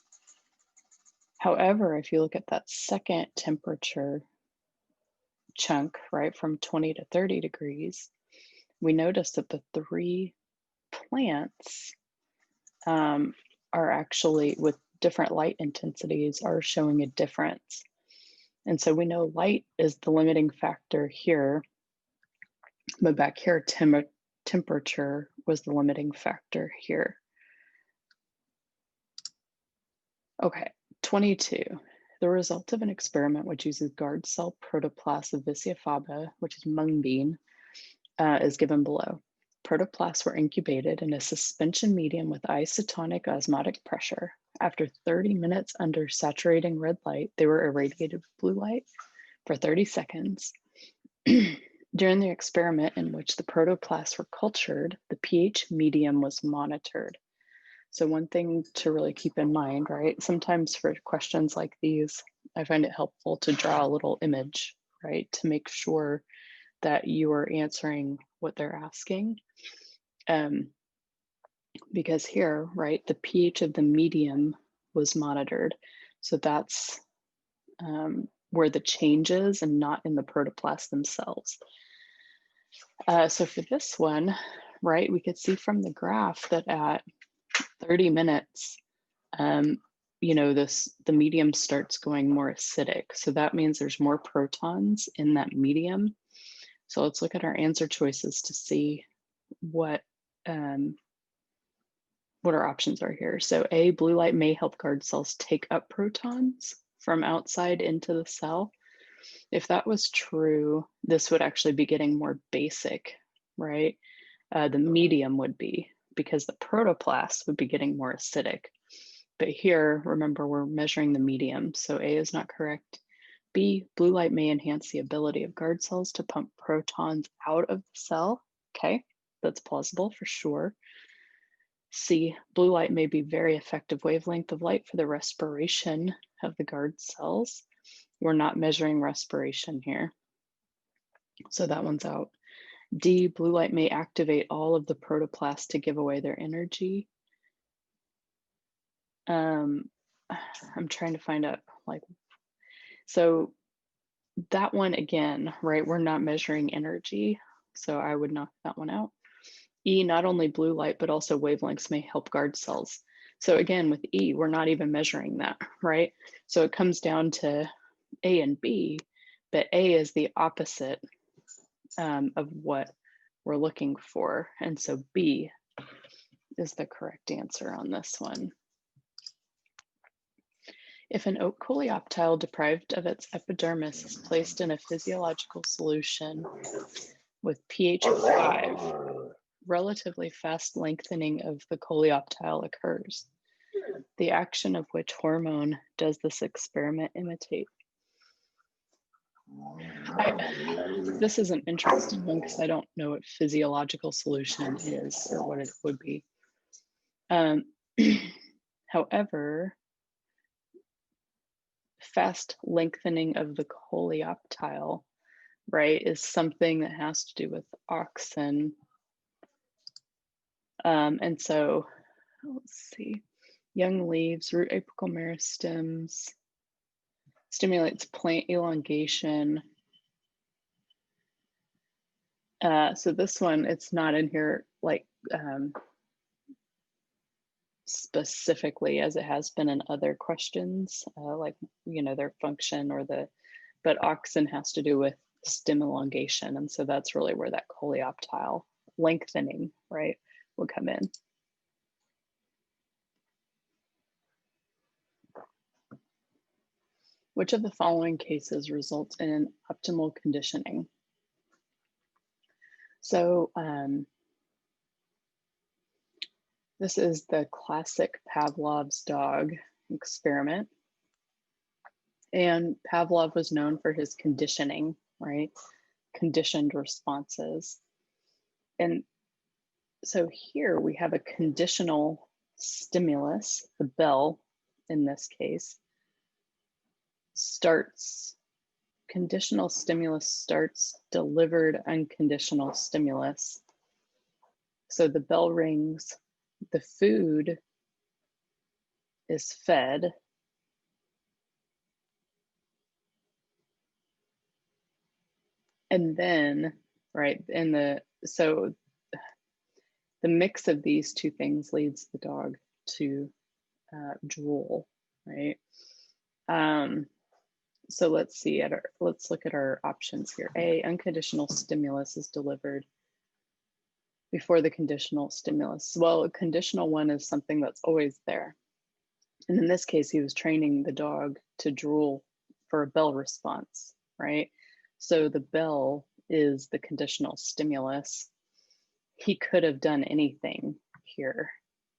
However, if you look at that second temperature chunk, right, from 20 to 30 degrees, we notice that the three plants are actually, with different light intensities, are showing a difference. And so we know light is the limiting factor here, but back here, temperature was the limiting factor here. Okay, 22. The result of an experiment which uses guard cell protoplasts of Vicia faba, which is mung bean, is given below. Protoplasts were incubated in a suspension medium with isotonic osmotic pressure. After 30 minutes under saturating red light, they were irradiated with blue light for 30 seconds. During the experiment in which the protoplasts were cultured, the pH medium was monitored. So one thing to really keep in mind, right? Sometimes for questions like these, I find it helpful to draw a little image, right? To make sure that you are answering what they're asking. Because here, right, the pH of the medium was monitored. So that's where the change is and not in the protoplasts themselves. So for this one, right, we could see from the graph that at 30 minutes, you know, the medium starts going more acidic. So that means there's more protons in that medium. So let's look at our answer choices to see what our options are here. So A, blue light may help guard cells take up protons from outside into the cell. If that was true, this would actually be getting more basic, right? The medium would be, because the protoplast would be getting more acidic. But here, remember, we're measuring the medium, so A is not correct. B, blue light may enhance the ability of guard cells to pump protons out of the cell. Okay, that's plausible for sure. C, blue light may be very effective wavelength of light for the respiration of the guard cells. We're not measuring respiration here, so that one's out. D, blue light may activate all of the protoplasts to give away their energy. I'm trying to find out, like, so that one again, right, we're not measuring energy, so I would knock that one out. E, not only blue light, but also wavelengths may help guard cells. So again, with E, we're not even measuring that, right? So it comes down to A and B, but A is the opposite of what we're looking for. And so B is the correct answer on this one. If an oak coleoptile deprived of its epidermis is placed in a physiological solution with pH of 5, relatively fast lengthening of the coleoptile occurs. The action of which hormone does this experiment imitate? This is an interesting one because I don't know what physiological solution is or what it would be. However, fast lengthening of the coleoptile, right, is something that has to do with auxin. And so, let's see, young leaves, root apical meristems, stimulates plant elongation. So this one, it's not in here like specifically as it has been in other questions, like, you know, their function or but auxin has to do with stem elongation. And so that's really where that coleoptile lengthening, right, would come in. Which of the following cases results in optimal conditioning? So This is the classic Pavlov's dog experiment. And Pavlov was known for his conditioning, right? Conditioned responses. And so here we have a conditional stimulus, the bell in this case, conditional stimulus starts delivered unconditional stimulus. So the bell rings, the food is fed, and then, right, so the mix of these two things leads the dog to drool, right? So let's look at our options here. A, unconditional stimulus is delivered before the conditional stimulus. Well, a conditional one is something that's always there. And in this case, he was training the dog to drool for a bell response, right? So the bell is the conditional stimulus. He could have done anything here,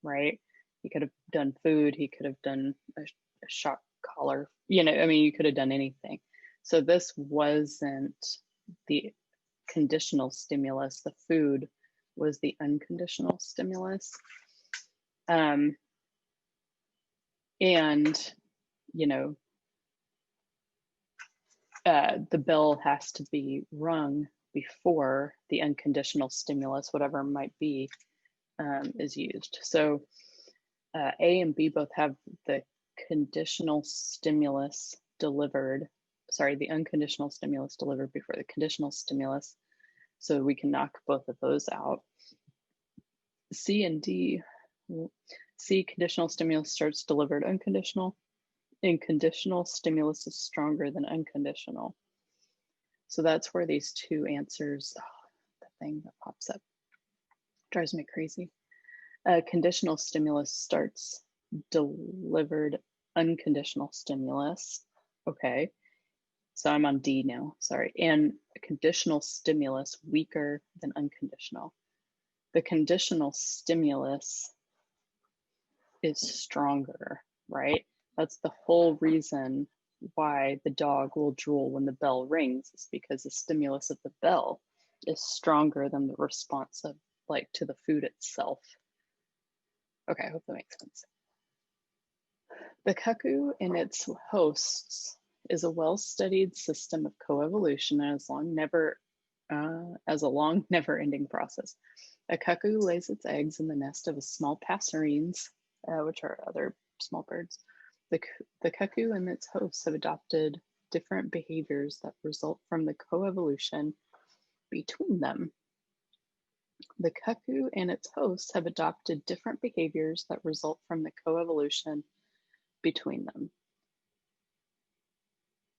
right? He could have done food, he could have done a shock collar, you know, I mean, you could have done anything. So this wasn't the conditional stimulus, the food was the unconditional stimulus. And, you know, the bell has to be rung before the unconditional stimulus, whatever it might be, is used. So A and B both have the conditional stimulus delivered, sorry, the unconditional stimulus delivered before the conditional stimulus. So we can knock both of those out. C and D, C, conditional stimulus starts delivered unconditional, and conditional stimulus is stronger than unconditional. So that's where these two answers, the thing that pops up drives me crazy. Conditional stimulus starts delivered unconditional stimulus. Okay, so I'm on D now, sorry. And conditional stimulus weaker than unconditional. The conditional stimulus is stronger, right? That's the whole reason why the dog will drool when the bell rings, is because the stimulus of the bell is stronger than the response of to the food itself. Okay, I hope that makes sense. The cuckoo and its hosts is a well-studied system of coevolution as a long, never-ending process. A cuckoo lays its eggs in the nest of a small passerines, which are other small birds. The cuckoo and its hosts have adopted different behaviors that result from the coevolution between them. The cuckoo and its hosts have adopted different behaviors that result from the coevolution between them.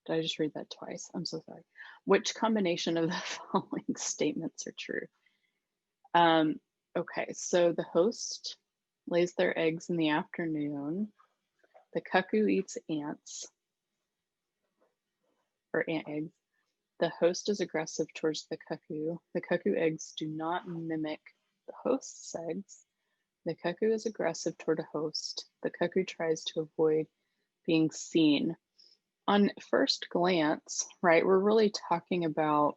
Did I just read that twice? I'm so sorry. Which combination of the following statements are true? Okay, so the host lays their eggs in the afternoon. The cuckoo eats ants or ant eggs. The host is aggressive towards the cuckoo. The cuckoo eggs do not mimic the host's eggs. The cuckoo is aggressive toward a host. The cuckoo tries to avoid being seen. On first glance, right, we're really talking about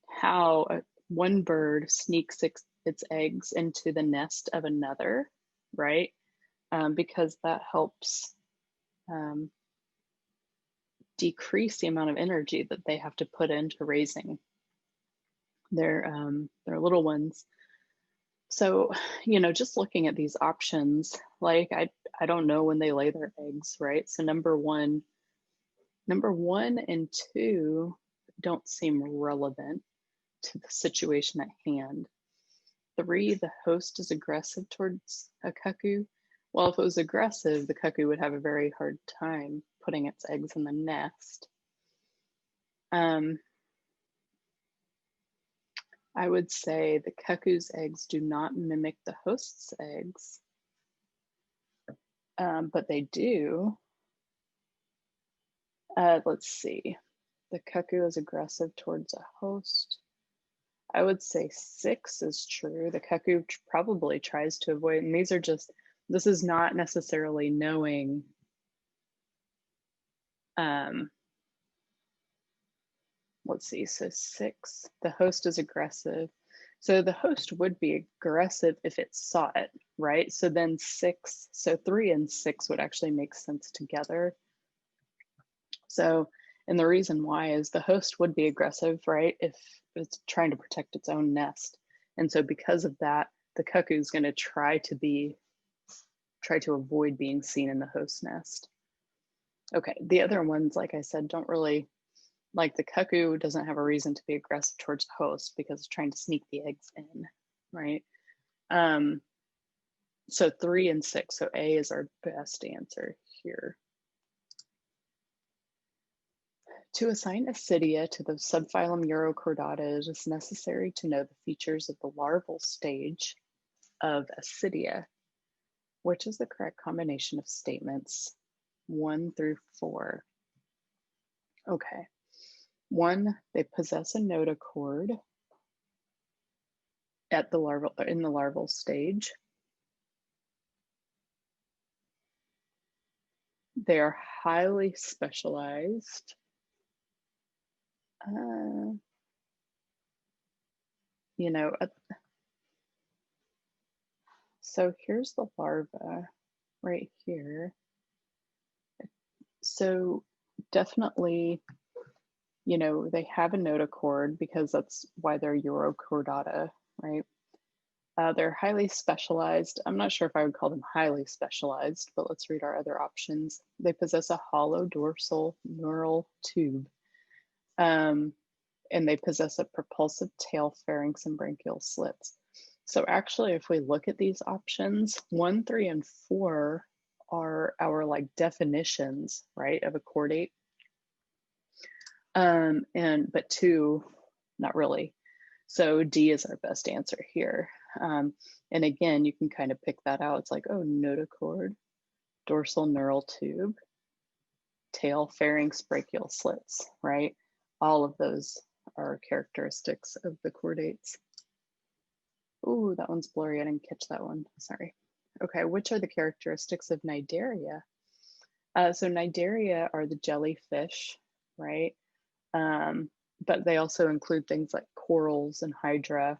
how one bird sneaks its eggs into the nest of another, right? Because that helps decrease the amount of energy that they have to put into raising their little ones. So, you know, just looking at these options, like I don't know when they lay their eggs, right? So number one and two don't seem relevant to the situation at hand. 3, the host is aggressive towards a cuckoo. Well, if it was aggressive, the cuckoo would have a very hard time putting its eggs in the nest. I would say the cuckoo's eggs do not mimic the host's eggs, but they do. Let's see. The cuckoo is aggressive towards a host. I would say 6 is true. The cuckoo probably tries to avoid, and these are just, this is not necessarily knowing let's see, so 6, the host is aggressive. So the host would be aggressive if it saw it, right? So then 6, so 3 and 6 would actually make sense together. So, and the reason why is the host would be aggressive, right? If it's trying to protect its own nest. And so because of that, the cuckoo is going to try to avoid being seen in the host nest. Okay, the other ones, like I said, don't really, like the cuckoo doesn't have a reason to be aggressive towards the host because it's trying to sneak the eggs in, right? So 3 and 6, so A is our best answer here. To assign Ascidia to the subphylum Urochordata, it is necessary to know the features of the larval stage of Ascidia. Which is the correct combination of statements 1 through 4? Okay. 1, they possess a notochord at the in the larval stage. They are highly specialized. You know, so here's the larva right here. So definitely, you know, they have a notochord because that's why they're Urochordata, right? They're highly specialized. I'm not sure if I would call them highly specialized, but let's read our other options. They possess a hollow dorsal neural tube, and they possess a propulsive tail, pharynx, and branchial slits. So actually, if we look at these options, 1, 3, and 4 are our like definitions, right, of a chordate. But 2, not really. So D is our best answer here. And again, you can kind of pick that out. It's like, oh, notochord, dorsal neural tube, tail, pharynx, brachial slits, right? All of those are characteristics of the chordates. Ooh, that one's blurry. I didn't catch that one. Sorry. Okay, which are the characteristics of Cnidaria? So Cnidaria are the jellyfish, right? But they also include things like corals and hydra,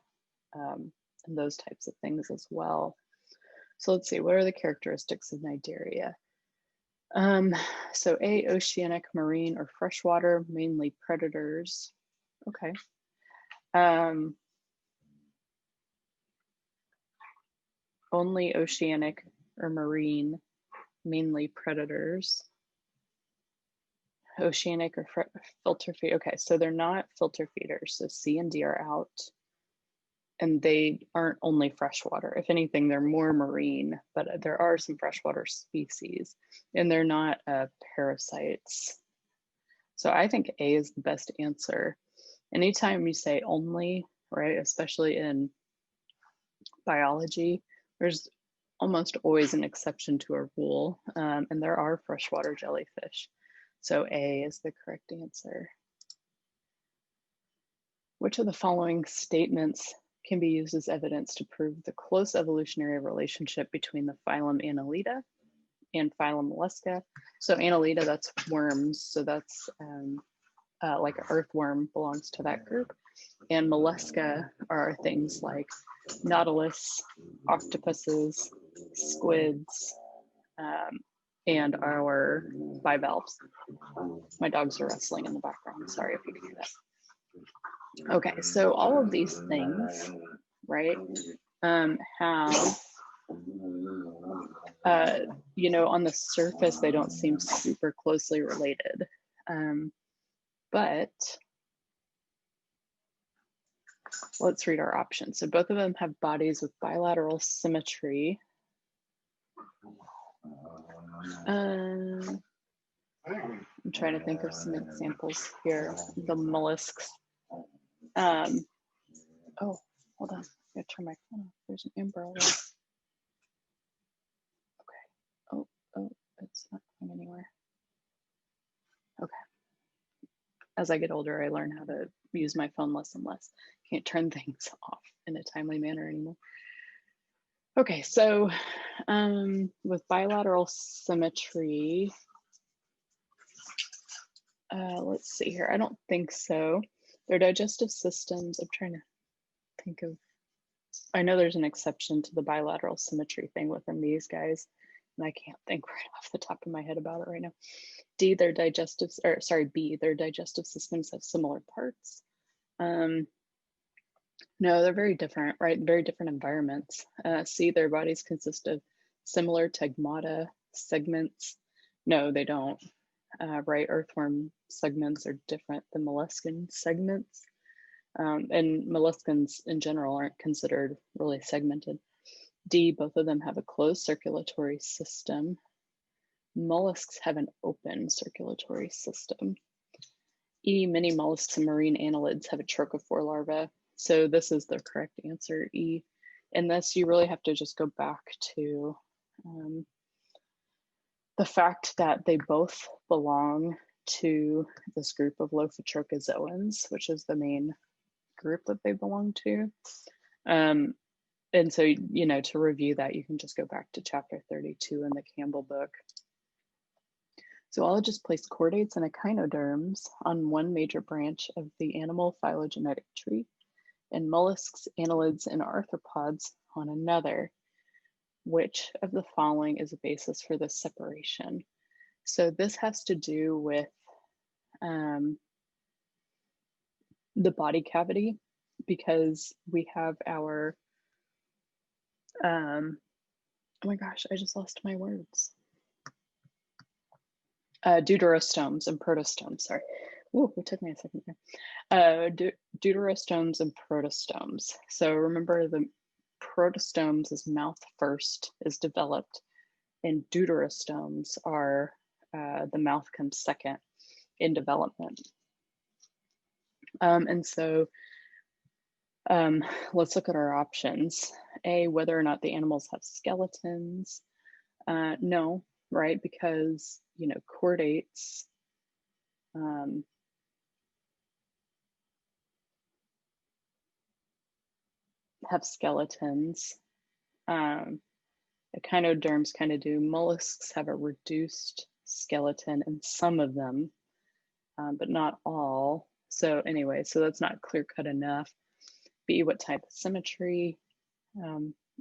and those types of things as well. So let's see, what are the characteristics of Cnidaria? So A, oceanic, marine, or freshwater, mainly predators. Okay. Only oceanic or marine, mainly predators. Oceanic or filter feed. Okay, so they're not filter feeders. So C and D are out. And they aren't only freshwater. If anything, they're more marine, but there are some freshwater species, and they're not parasites. So I think A is the best answer. Anytime you say only, right, especially in biology, there's almost always an exception to a rule, and there are freshwater jellyfish. So A is the correct answer. Which of the following statements can be used as evidence to prove the close evolutionary relationship between the phylum Annelida and phylum Mollusca? So Annelida, that's worms. So that's like an earthworm belongs to that group. And Mollusca are things like nautilus, octopuses, squids, and our bivalves. My dogs are wrestling in the background. Sorry if you can hear that. Okay, so all of these things, right, have, you know, on the surface, they don't seem super closely related. But let's read our options. So both of them have bodies with bilateral symmetry. I'm trying to think of some examples here. The mollusks. Oh, hold on. I gotta turn my phone off. There's an amber alert. Okay. Oh, it's not going anywhere. Okay. as I get older, I learn how to use my phone less and less. Can't turn things off in a timely manner anymore. Okay, so with bilateral symmetry, let's see here. I don't think so. Their digestive systems, I'm trying to think of, I know there's an exception to the bilateral symmetry thing within these guys, and I can't think right off the top of my head about it right now. B, their digestive systems have similar parts. No, they're very different, right? Very different environments. C, their bodies consist of similar tegmata segments. No, they don't. Right, earthworm segments are different than molluscan segments. And molluscans in general aren't considered really segmented. D, both of them have a closed circulatory system. Mollusks have an open circulatory system. E, many mollusks and marine annelids have a trochophore larva. So this is the correct answer, E. And this, you really have to just go back to the fact that they both belong to this group of Lophotrochozoans, which is the main group that they belong to. And so, you know, to review that, you can just go back to chapter 32 in the Campbell book. Zoologists place chordates and echinoderms on one major branch of the animal phylogenetic tree, and mollusks, annelids, and arthropods on another. Which of the following is a basis for this separation? So this has to do with the body cavity, because we have our, oh my gosh, I just lost my words. Deuterostomes and protostomes, sorry. Ooh, it took me a second there. Deuterostomes and protostomes. So remember, the protostomes is mouth first is developed, and deuterostomes are the mouth comes second in development. And so let's look at our options. A, whether or not the animals have skeletons. No, right? Because, you know, chordates have skeletons. Echinoderms kind of do. Mollusks have a reduced skeleton in some of them, but not all. So anyway, so that's not clear cut enough. B, what type of symmetry?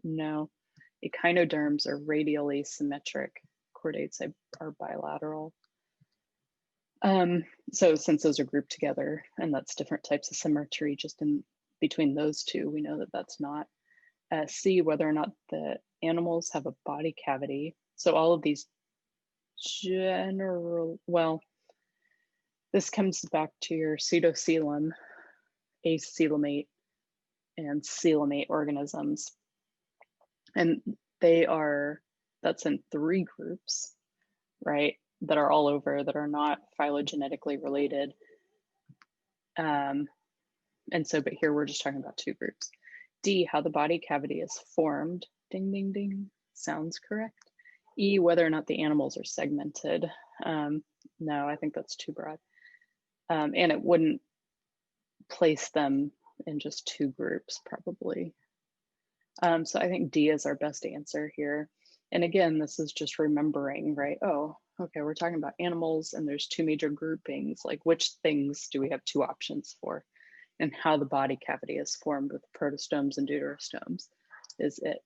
No. Echinoderms are radially symmetric. Chordates are bilateral. So since those are grouped together, and that's different types of symmetry just in between those two, we know that that's not. C, whether or not the animals have a body cavity. So all of these general, well, this comes back to your pseudocoelom, acoelomate, and coelomate organisms. And they are, that's in 3 groups, right? That are all over, that are not phylogenetically related. And so, but here we're just talking about 2 groups. D, how the body cavity is formed. Ding, ding, ding. Sounds correct. E, whether or not the animals are segmented. No, I think that's too broad. And it wouldn't place them in just 2 groups, probably. So I think D is our best answer here. And again, this is just remembering, right? Oh, okay, we're talking about animals and there's 2 major groupings. Like, which things do we have 2 options for? And how the body cavity is formed with protostomes and deuterostomes is it.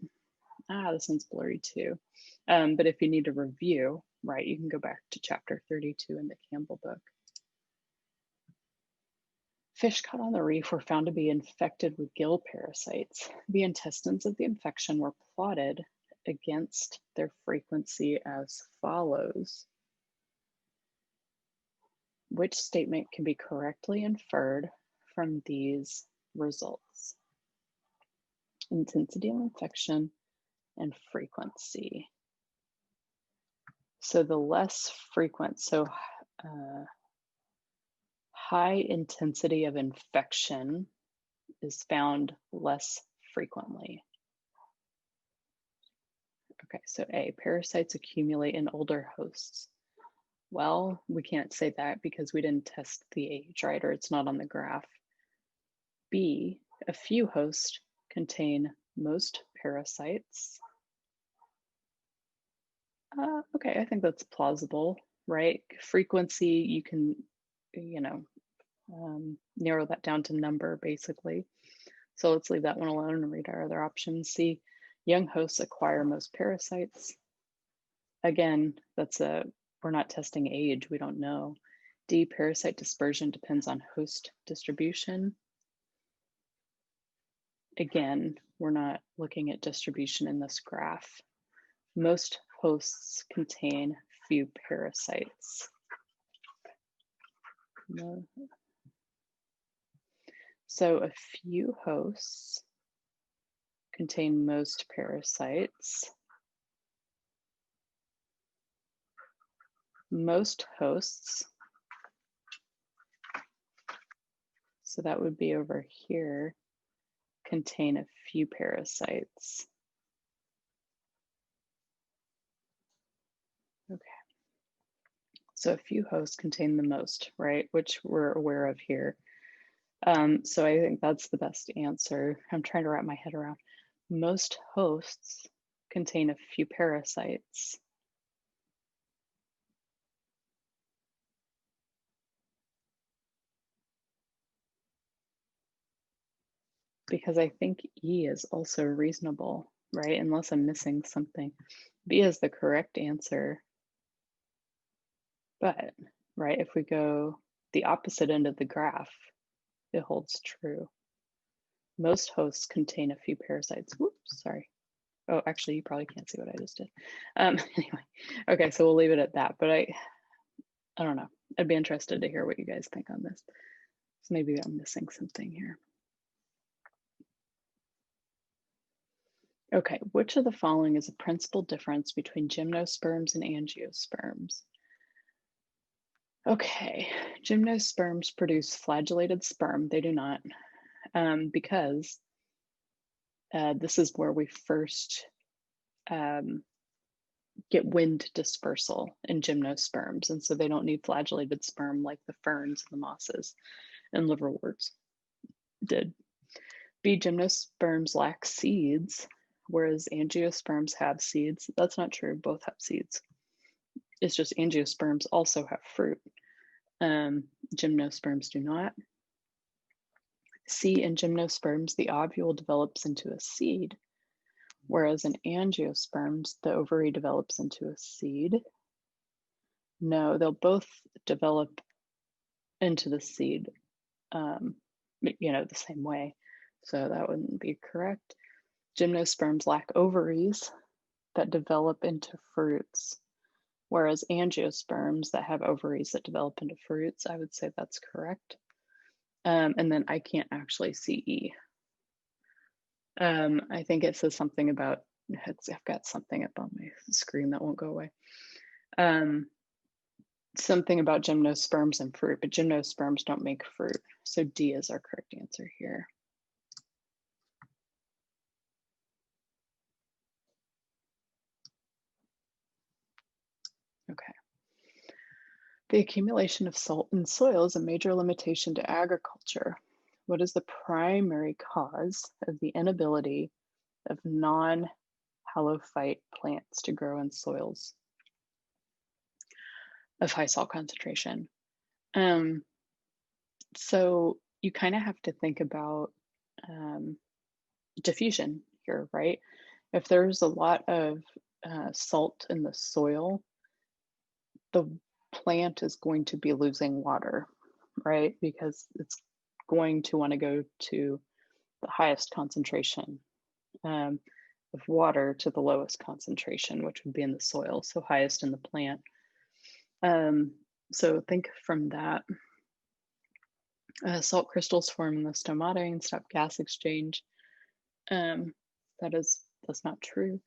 This one's blurry too. But if you need to review, right, you can go back to chapter 32 in the Campbell book. Fish caught on the reef were found to be infected with gill parasites. The intestines of the infection were plotted against their frequency as follows. Which statement can be correctly inferred from these results? Intensity of infection and frequency. So the less frequent, so high intensity of infection is found less frequently. Okay, so A, parasites accumulate in older hosts. Well, we can't say that because we didn't test the age, right? Or it's not on the graph. B, a few hosts contain most parasites. Okay, I think that's plausible, right? Frequency, you can, you know, narrow that down to number basically. So let's leave that one alone and read our other options. C, young hosts acquire most parasites. Again, we're not testing age, we don't know. D, parasite dispersion depends on host distribution. Again, we're not looking at distribution in this graph. Most hosts contain few parasites. No. So a few hosts contain most parasites. Most hosts, so that would be over here, contain a few parasites. Okay. So a few hosts contain the most, right? Which we're aware of here. So I think that's the best answer. I'm trying to wrap my head around. Most hosts contain a few parasites. Because I think E is also reasonable, right? Unless I'm missing something. B is the correct answer. But, right, if we go the opposite end of the graph, it holds true. Most hosts contain a few parasites. Whoops, sorry. Oh, actually, you probably can't see what I just did. Anyway, okay, so we'll leave it at that. But I don't know. I'd be interested to hear what you guys think on this. So maybe I'm missing something here. Okay, which of the following is a principal difference between gymnosperms and angiosperms? Okay, gymnosperms produce flagellated sperm. They do not, because this is where we first get wind dispersal in gymnosperms. And so they don't need flagellated sperm like the ferns and the mosses and liverworts did. B, gymnosperms lack seeds, whereas angiosperms have seeds. That's not true. Both have seeds. It's just angiosperms also have fruit. Gymnosperms do not. C, in gymnosperms, the ovule develops into a seed, whereas in angiosperms, the ovary develops into a seed. No, they'll both develop into the seed, the same way. So that wouldn't be correct. Gymnosperms lack ovaries that develop into fruits, whereas angiosperms that have ovaries that develop into fruits, I would say that's correct. And then I can't actually see E. I think it says something about, I've got something up on my screen that won't go away. Something about gymnosperms and fruit, but gymnosperms don't make fruit. So D is our correct answer here. Okay. The accumulation of salt in soil is a major limitation to agriculture. What is the primary cause of the inability of non-halophyte plants to grow in soils of high salt concentration? So you kind of have to think about diffusion here, right? If there's a lot of salt in the soil, the plant is going to be losing water, right? Because it's going to want to go to the highest concentration of water to the lowest concentration, which would be in the soil, so highest in the plant. So think from that. Salt crystals form in the stomata and stop gas exchange. That's not true.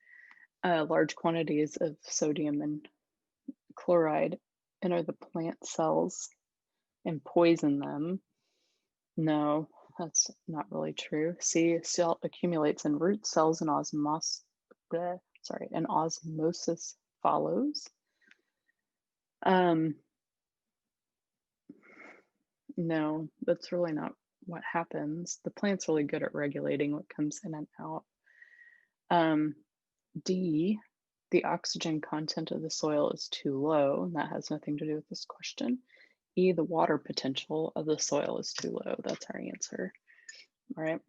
Large quantities of sodium and chloride enter the plant cells and poison them. No, that's not really true. See, salt accumulates in root cells and osmosis follows. No, that's really not what happens. The plant's really good at regulating what comes in and out. D, the oxygen content of the soil is too low, and that has nothing to do with this question. E, the water potential of the soil is too low. That's our answer. All right.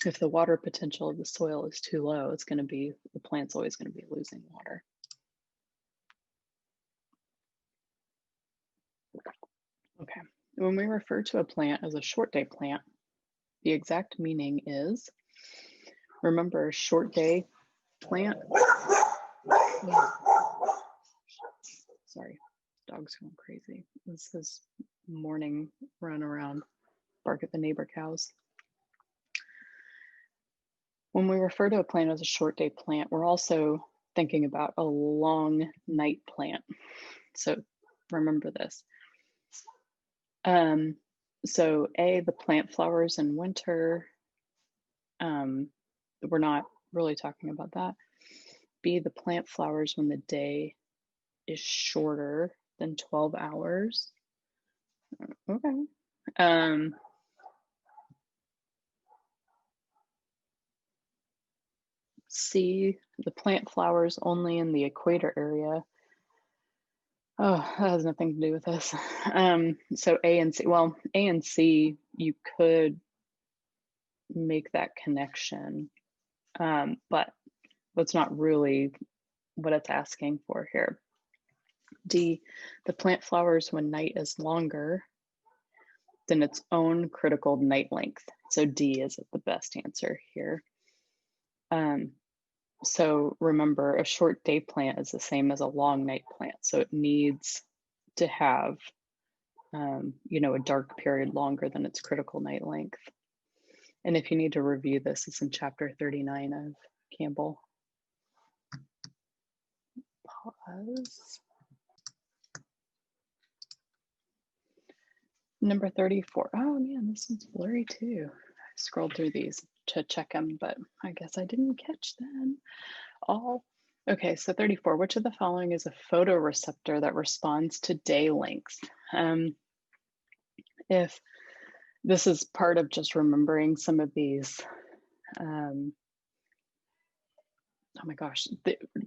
If the water potential of the soil is too low, it's going to be, the plant's always going to be losing water. Okay. When we refer to a plant as a short day plant, the exact meaning is, remember, short day plant. Sorry, dog's going crazy. This is morning run around, bark at the neighbor cows. When we refer to a plant as a short day plant, we're also thinking about a long night plant. So remember this. So A, the plant flowers in winter. We're not really talking about that. B, the plant flowers when the day is shorter than 12 hours. Okay. C, the plant flowers only in the equator area. Oh, that has nothing to do with this. So A and C, well, A and C, you could make that connection, but that's not really what it's asking for here. D, the plant flowers when night is longer than its own critical night length. So D is the best answer here. So remember, a short day plant is the same as a long night plant. So it needs to have, a dark period longer than its critical night length. And if you need to review this, it's in chapter 39 of Campbell. Pause. Number 34. Oh man, this one's blurry too. I scrolled through these to check them, but I guess I didn't catch them all. Okay, so 34. Which of the following is a photoreceptor that responds to day length? If this is part of just remembering some of these, oh my gosh,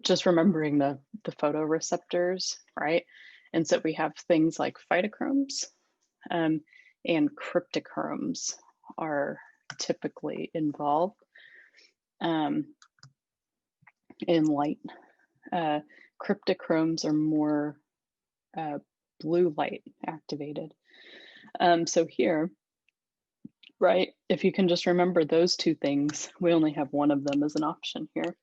just remembering the photoreceptors, right? And so we have things like phytochromes and cryptochromes are typically involved in light. Cryptochromes are more blue light activated. So here, right, if you can just remember those two things, we only have one of them as an option here,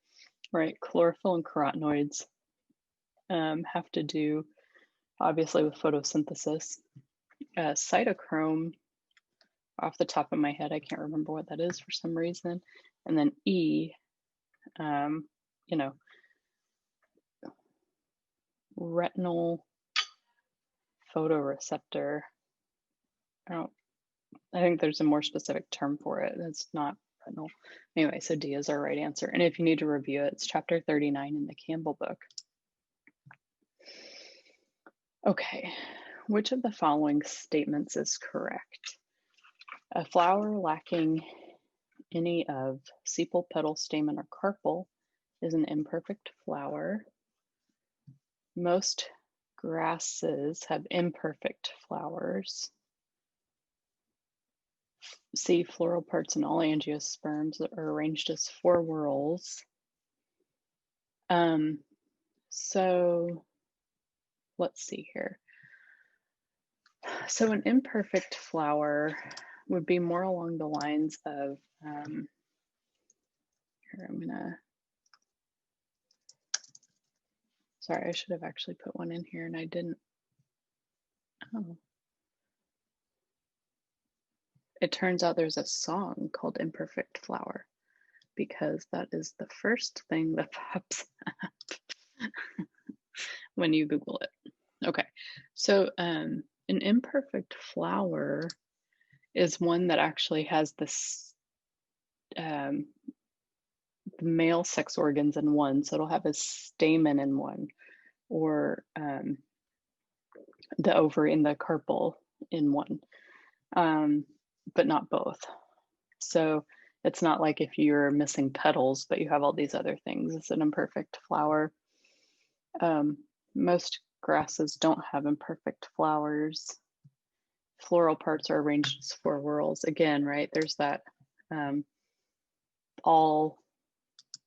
right? Chlorophyll and carotenoids have to do, obviously, with photosynthesis. Cytochrome, off the top of my head, I can't remember what that is for some reason. And then E, retinal photoreceptor. I think there's a more specific term for it. It's not retinal. Anyway, so D is our right answer. And if you need to review it, it's chapter 39 in the Campbell book. Okay, which of the following statements is correct? A flower lacking any of sepal, petal, stamen, or carpel is an imperfect flower. Most grasses have imperfect flowers. C, floral parts in all angiosperms are arranged as 4 whorls. So let's see here. So an imperfect flower would be more along the lines of, here I'm gonna, sorry, I should have actually put one in here and I didn't. Oh. It turns out there's a song called Imperfect Flower because that is the first thing that pops up when you Google it. Okay, so an imperfect flower is one that actually has this the male sex organs in one, so it'll have a stamen in one, or the ovary and the carpel in one, but not both. So it's not like if you're missing petals, but you have all these other things. It's an imperfect flower. Most grasses don't have imperfect flowers. Floral parts are arranged as four whorls. Again, right, there's that all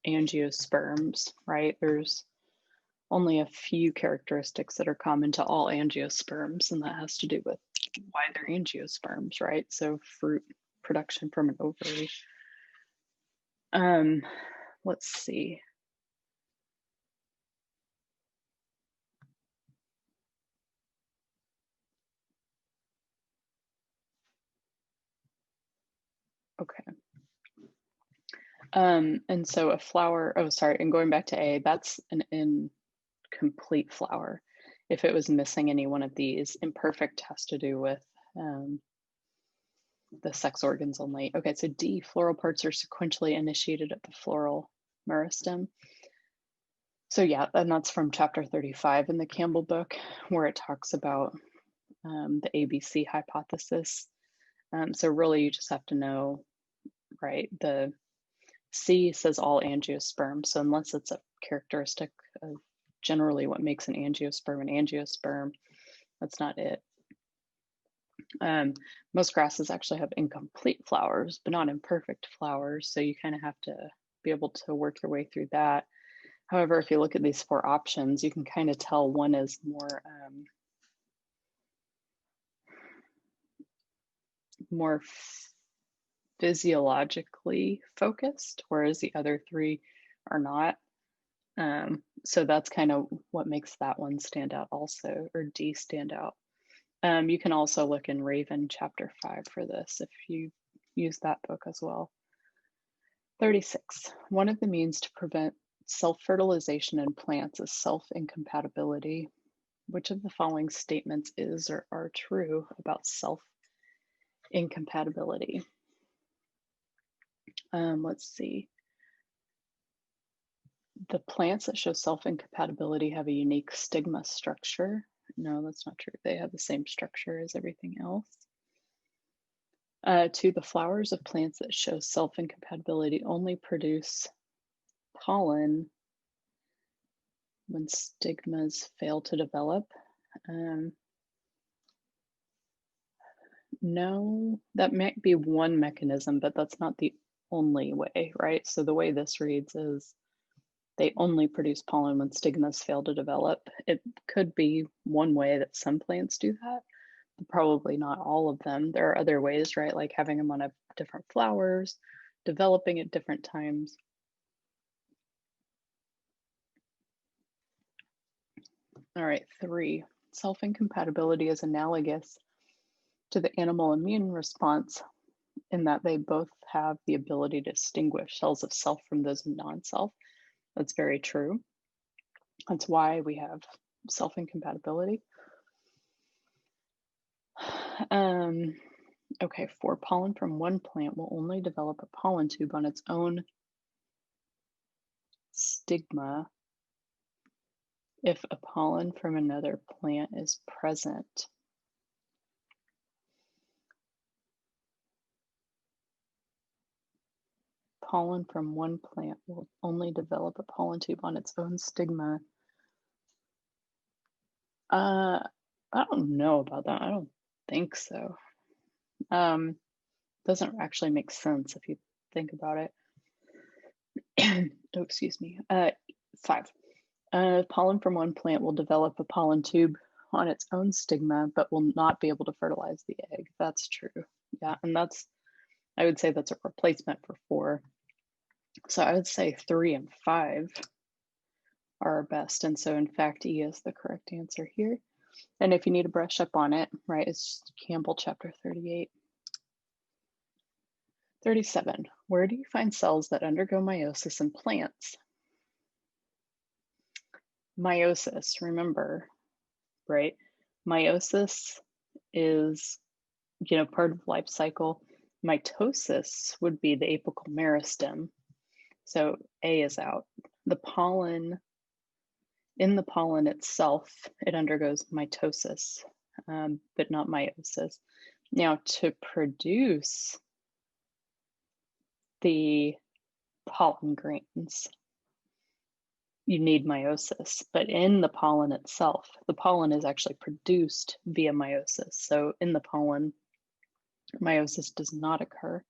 angiosperms, right? There's only a few characteristics that are common to all angiosperms, and that has to do with why they're angiosperms, right? So fruit production from an ovary. Let's see. Okay. And so a flower, oh, sorry, and going back to A, that's an incomplete flower. If it was missing any one of these, imperfect has to do with the sex organs only. Okay, so D, floral parts are sequentially initiated at the floral meristem. So yeah, and that's from chapter 35 in the Campbell book, where it talks about the ABC hypothesis. So really you just have to know, right, the C says all angiosperms. So unless it's a characteristic of generally what makes an angiosperm, that's not it. Most grasses actually have incomplete flowers, but not imperfect flowers. So you kind of have to be able to work your way through that. However, if you look at these four options, you can kind of tell one is more physiologically focused, whereas the other three are not. So that's kind of what makes that one stand out also, or D stand out. You can also look in Raven chapter 5 for this if you use that book as well. 36. One of the means to prevent self-fertilization in plants is self-incompatibility. Which of the following statements is or are true about self-incompatibility? Let's see. The plants that show self-incompatibility have a unique stigma structure. No, that's not true. They have the same structure as everything else. 2, the flowers of plants that show self-incompatibility only produce pollen when stigmas fail to develop. No, that might be one mechanism, but that's not the only way, right? So the way this reads is they only produce pollen when stigmas fail to develop. It could be one way that some plants do that, but probably not all of them. There are other ways, right? Like having them on different flowers, developing at different times. All right, 3. Self-incompatibility is analogous to the animal immune response in that they both have the ability to distinguish cells of self from those of non-self. That's very true. That's why we have self-incompatibility. Okay, 4, pollen from one plant will only develop a pollen tube on its own stigma if a pollen from another plant is present. Pollen from one plant will only develop a pollen tube on its own stigma. I don't know about that. I don't think so. Doesn't actually make sense if you think about it. Oh, excuse me. 5. Pollen from one plant will develop a pollen tube on its own stigma, but will not be able to fertilize the egg. That's true. Yeah, and I would say that's a replacement for 4. So I would say 3 and 5 are our best. And so in fact, E is the correct answer here. And if you need to brush up on it, right, it's Campbell chapter 38. 37, where do you find cells that undergo meiosis in plants? Meiosis, remember, right? Meiosis is, part of life cycle. Mitosis would be the apical meristem. So A is out. The pollen In the pollen itself, it undergoes mitosis, but not meiosis. Now, to produce the pollen grains, you need meiosis, but in the pollen itself, the pollen is actually produced via meiosis. So in the pollen, meiosis does not occur.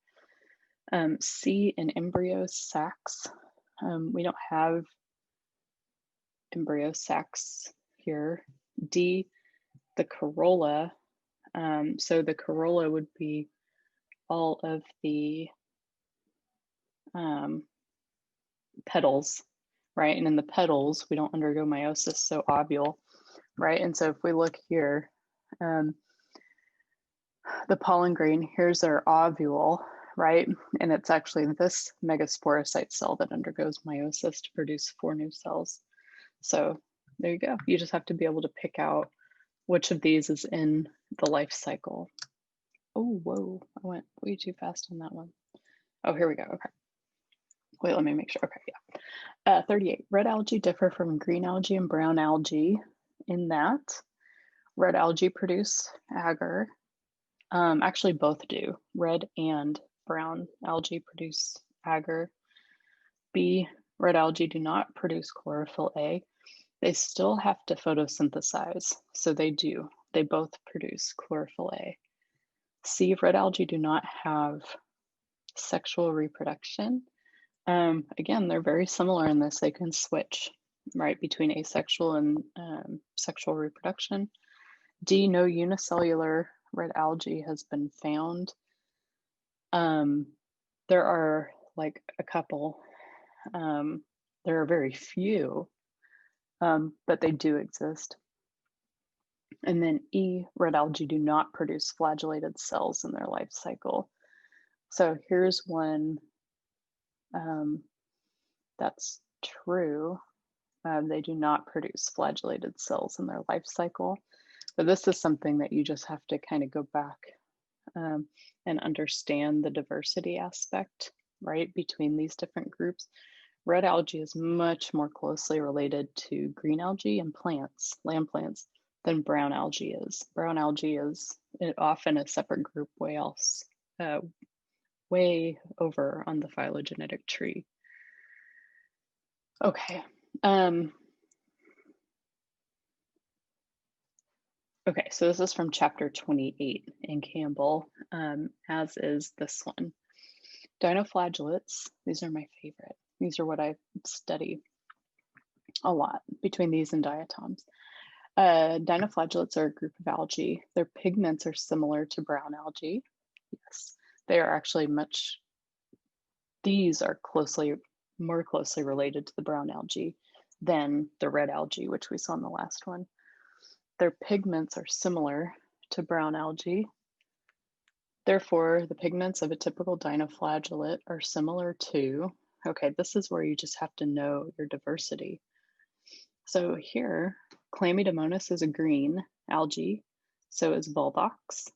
C, in embryo sacs. We don't have embryo sacs here. D, the corolla. So the corolla would be all of the petals, right? And in the petals, we don't undergo meiosis, so ovule, right? And so if we look here, the pollen grain, here's our ovule, right? And it's actually this megasporocyte cell that undergoes meiosis to produce 4 new cells. So there you go. You just have to be able to pick out which of these is in the life cycle. Oh, whoa, I went way too fast on that one. Oh, here we go, okay. Wait, let me make sure, okay, yeah. 38, red algae differ from green algae and brown algae in that red algae produce agar. Actually, both do. Red and brown algae produce agar. B, red algae do not produce chlorophyll A. They still have to photosynthesize, so they do. They both produce chlorophyll A. C, red algae do not have sexual reproduction. Again, they're very similar in this. They can switch, right, between asexual and sexual reproduction. D, no unicellular red algae has been found. There are like a couple. There are very few, but they do exist. And then E, red algae do not produce flagellated cells in their life cycle. So here's one that's true. They do not produce flagellated cells in their life cycle. But this is something that you just have to kind of go back and understand the diversity aspect, right, between these different groups. Red algae is much more closely related to green algae and plants, land plants, than brown algae is. Brown algae is often a separate group way over on the phylogenetic tree. Okay. Okay, so this is from chapter 28 in Campbell, as is this one. Dinoflagellates, these are my favorite. These are what I study a lot between these and diatoms. Dinoflagellates are a group of algae. Their pigments are similar to brown algae. Yes, they are actually these are more closely related to the brown algae than the red algae, which we saw in the last one. Their pigments are similar to brown algae. Therefore, the pigments of a typical dinoflagellate are similar to, okay, this is where you just have to know your diversity. So here, Chlamydomonas is a green algae, so is Volvox.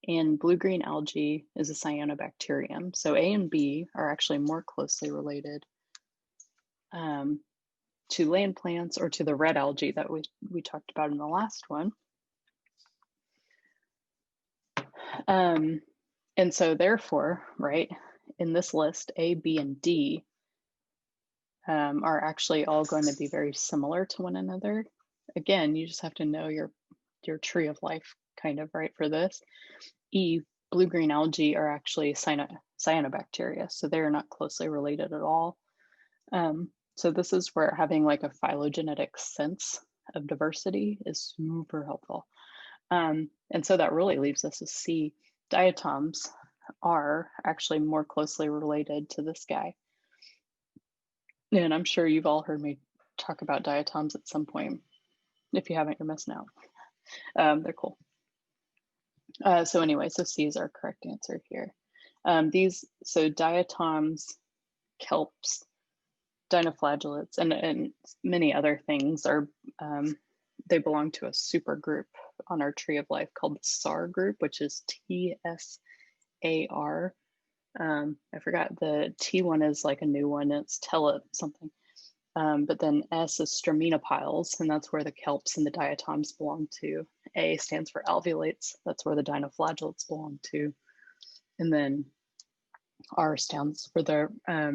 And blue-green algae is a cyanobacterium. So A and B are actually more closely related to land plants or to the red algae that we talked about in the last one. And so therefore, right, in this list, A, B, and D are actually all going to be very similar to one another. Again, you just have to know your tree of life kind of, right, for this. E, blue-green algae are actually cyanobacteria, so they're not closely related at all. So this is where having like a phylogenetic sense of diversity is super helpful. And so that really leaves us to see diatoms are actually more closely related to this guy. And I'm sure you've all heard me talk about diatoms at some point. If you haven't, you're missing out. They're cool. So anyway, so C is our correct answer here. So diatoms, kelps, dinoflagellates, and many other things are, they belong to a super group on our tree of life called the SAR group, which is TSAR. I forgot the T one is like a new one, it's tele something. But then S is straminopiles, and that's where the kelps and the diatoms belong to. A stands for alveolates, that's where the dinoflagellates belong to. And then R stands for the I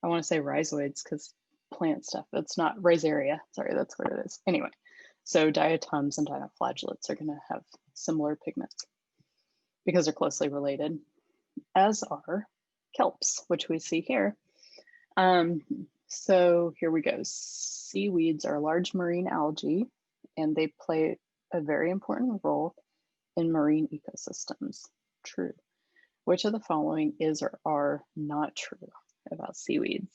want to say rhizoids because plant stuff. It's not rhizaria. Sorry, that's what it is. Anyway, so diatoms and dinoflagellates are going to have similar pigments because they're closely related, as are kelps, which we see here. So here we go. Seaweeds are large marine algae, and they play a very important role in marine ecosystems. True. Which of the following is or are not true about seaweeds?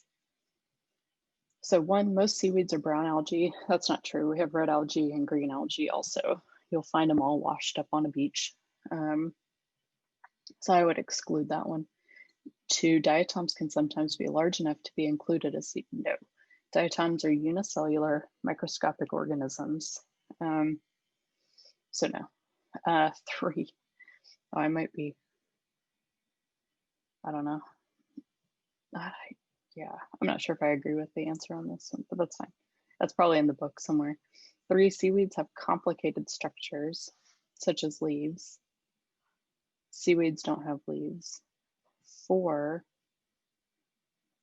So one, most seaweeds are brown algae. That's not true. We have red algae and green algae also. You'll find them all washed up on a beach. So I would exclude that one. Two, diatoms can sometimes be large enough to be included as seaweed. No, diatoms are unicellular microscopic organisms. So no. Three, oh, I might be, I don't know. Yeah, I'm not sure if I agree with the answer on this one, but that's fine. That's probably in the book somewhere. Three, seaweeds have complicated structures, such as leaves. Seaweeds don't have leaves. Four,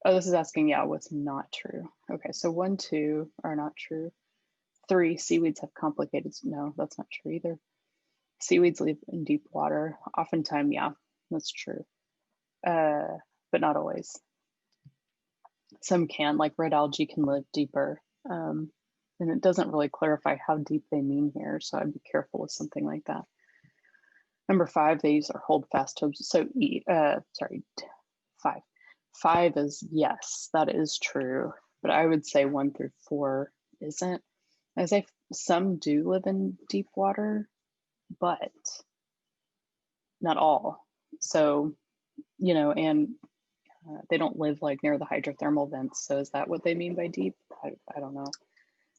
oh, this is asking, yeah, what's not true. Okay, so 1, 2 are not true. 3, seaweeds have complicated, no, that's not true either. Seaweeds live in deep water. Oftentimes, yeah, that's true, but not always. Some can, like red algae can live deeper. And it doesn't really clarify how deep they mean here, so I'd be careful with something like that. Number 5, they use their holdfast hooks. So sorry, 5. 5 is yes, that is true, but I would say 1 through 4 isn't. I say some do live in deep water, but not all. So, you know, and they don't live like near the hydrothermal vents. So is that what they mean by deep? I don't know.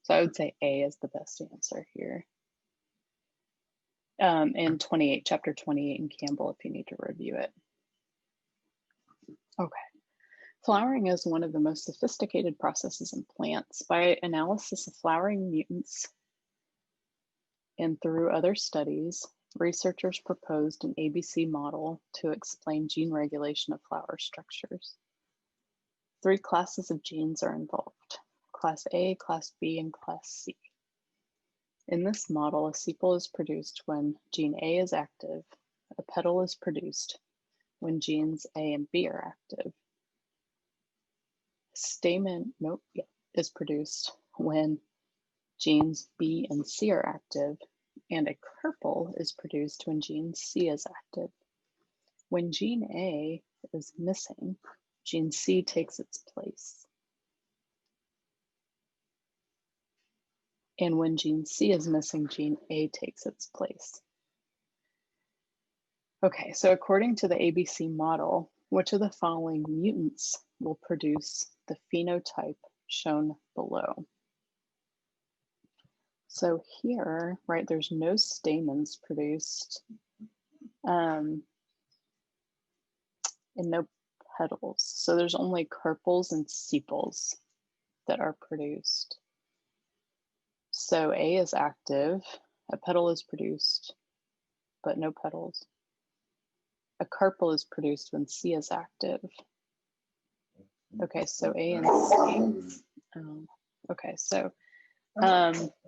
So I would say A is the best answer here. And 28, chapter 28 in Campbell, if you need to review it. Okay. Flowering is one of the most sophisticated processes in plants. By analysis of flowering mutants and through other studies, researchers proposed an ABC model to explain gene regulation of flower structures. 3 classes of genes are involved: Class A, Class B, and Class C. In this model, a sepal is produced when gene A is active. A petal is produced when genes A and B are active. Stamen is produced when genes B and C are active, and a carpel is produced when gene C is active. When gene A is missing, gene C takes its place. And when gene C is missing, gene A takes its place. Okay, so according to the ABC model, which of the following mutants will produce the phenotype shown below? So here, right, there's no stamens produced and no petals. So there's only carpels and sepals that are produced. So A is active, a petal is produced, but no petals. A carpel is produced when C is active. Okay, so A and C. Okay, so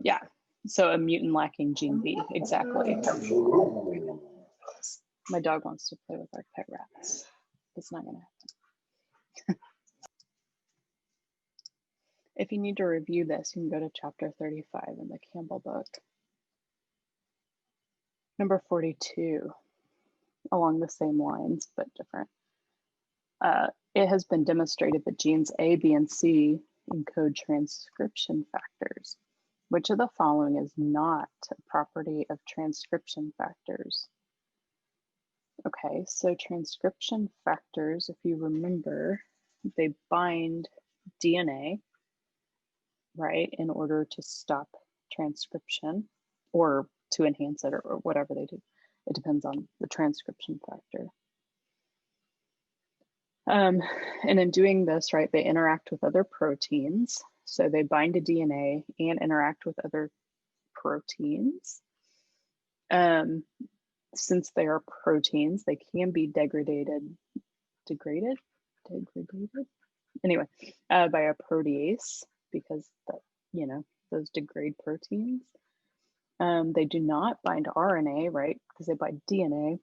yeah, so a mutant lacking gene B, exactly. My dog wants to play with our pet rats. It's not gonna happen. If you need to review this, you can go to chapter 35 in the Campbell book. Number 42, along the same lines, but different. It has been demonstrated that genes A, B, and C encode transcription factors. Which of the following is not a property of transcription factors? Okay, so transcription factors, if you remember, they bind DNA, right, in order to stop transcription or to enhance it or whatever they do. It depends on the transcription factor. And in doing this, right, they interact with other proteins. So they bind to DNA and interact with other proteins. Since they are proteins, they can be degraded anyway, by a protease, because that, you know, those degrade proteins. They do not bind RNA, right, because they bind DNA.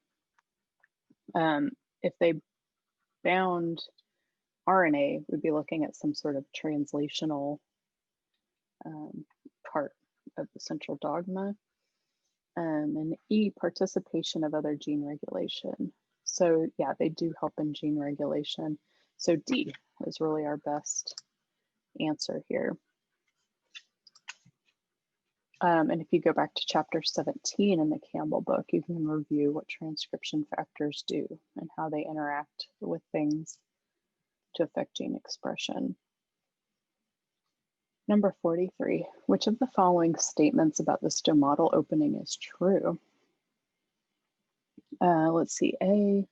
If they bound RNA, we'd be looking at some sort of translational part of the central dogma. And E, participation of other gene regulation. So yeah, they do help in gene regulation. So D is really our best answer here. And if you go back to chapter 17 in the Campbell book, you can review what transcription factors do and how they interact with things to affect gene expression. Number 43, which of the following statements about the stomatal opening is true? Let's see, A,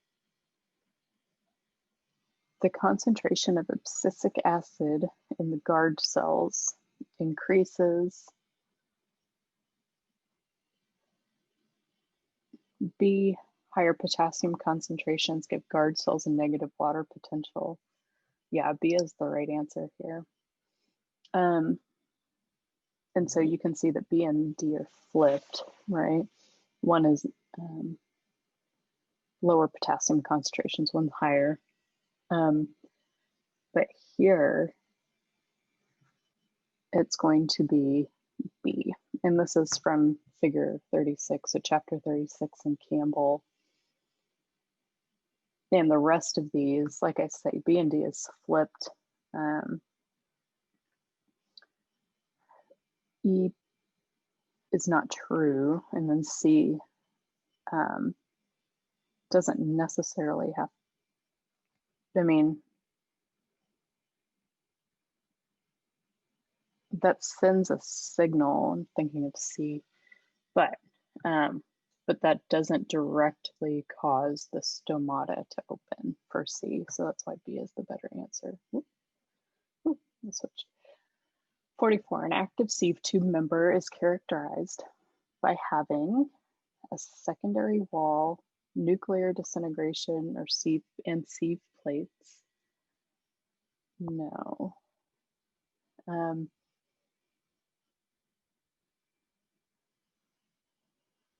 the concentration of abscisic acid in the guard cells increases. B, higher potassium concentrations give guard cells a negative water potential. Yeah, B is the right answer here. And so you can see that B and D are flipped, right? One is lower potassium concentrations, one's higher. But here, it's going to be B. And this is from figure 36, so chapter 36 in Campbell. And the rest of these, like I say, B and D is flipped. E is not true, and then C doesn't necessarily have, I mean, that sends a signal. I'm thinking of C, but that doesn't directly cause the stomata to open for C. So that's why B is the better answer. Let's switch. 44, an active sieve tube member is characterized by having a secondary wall, nuclear disintegration, or sieve plates. No.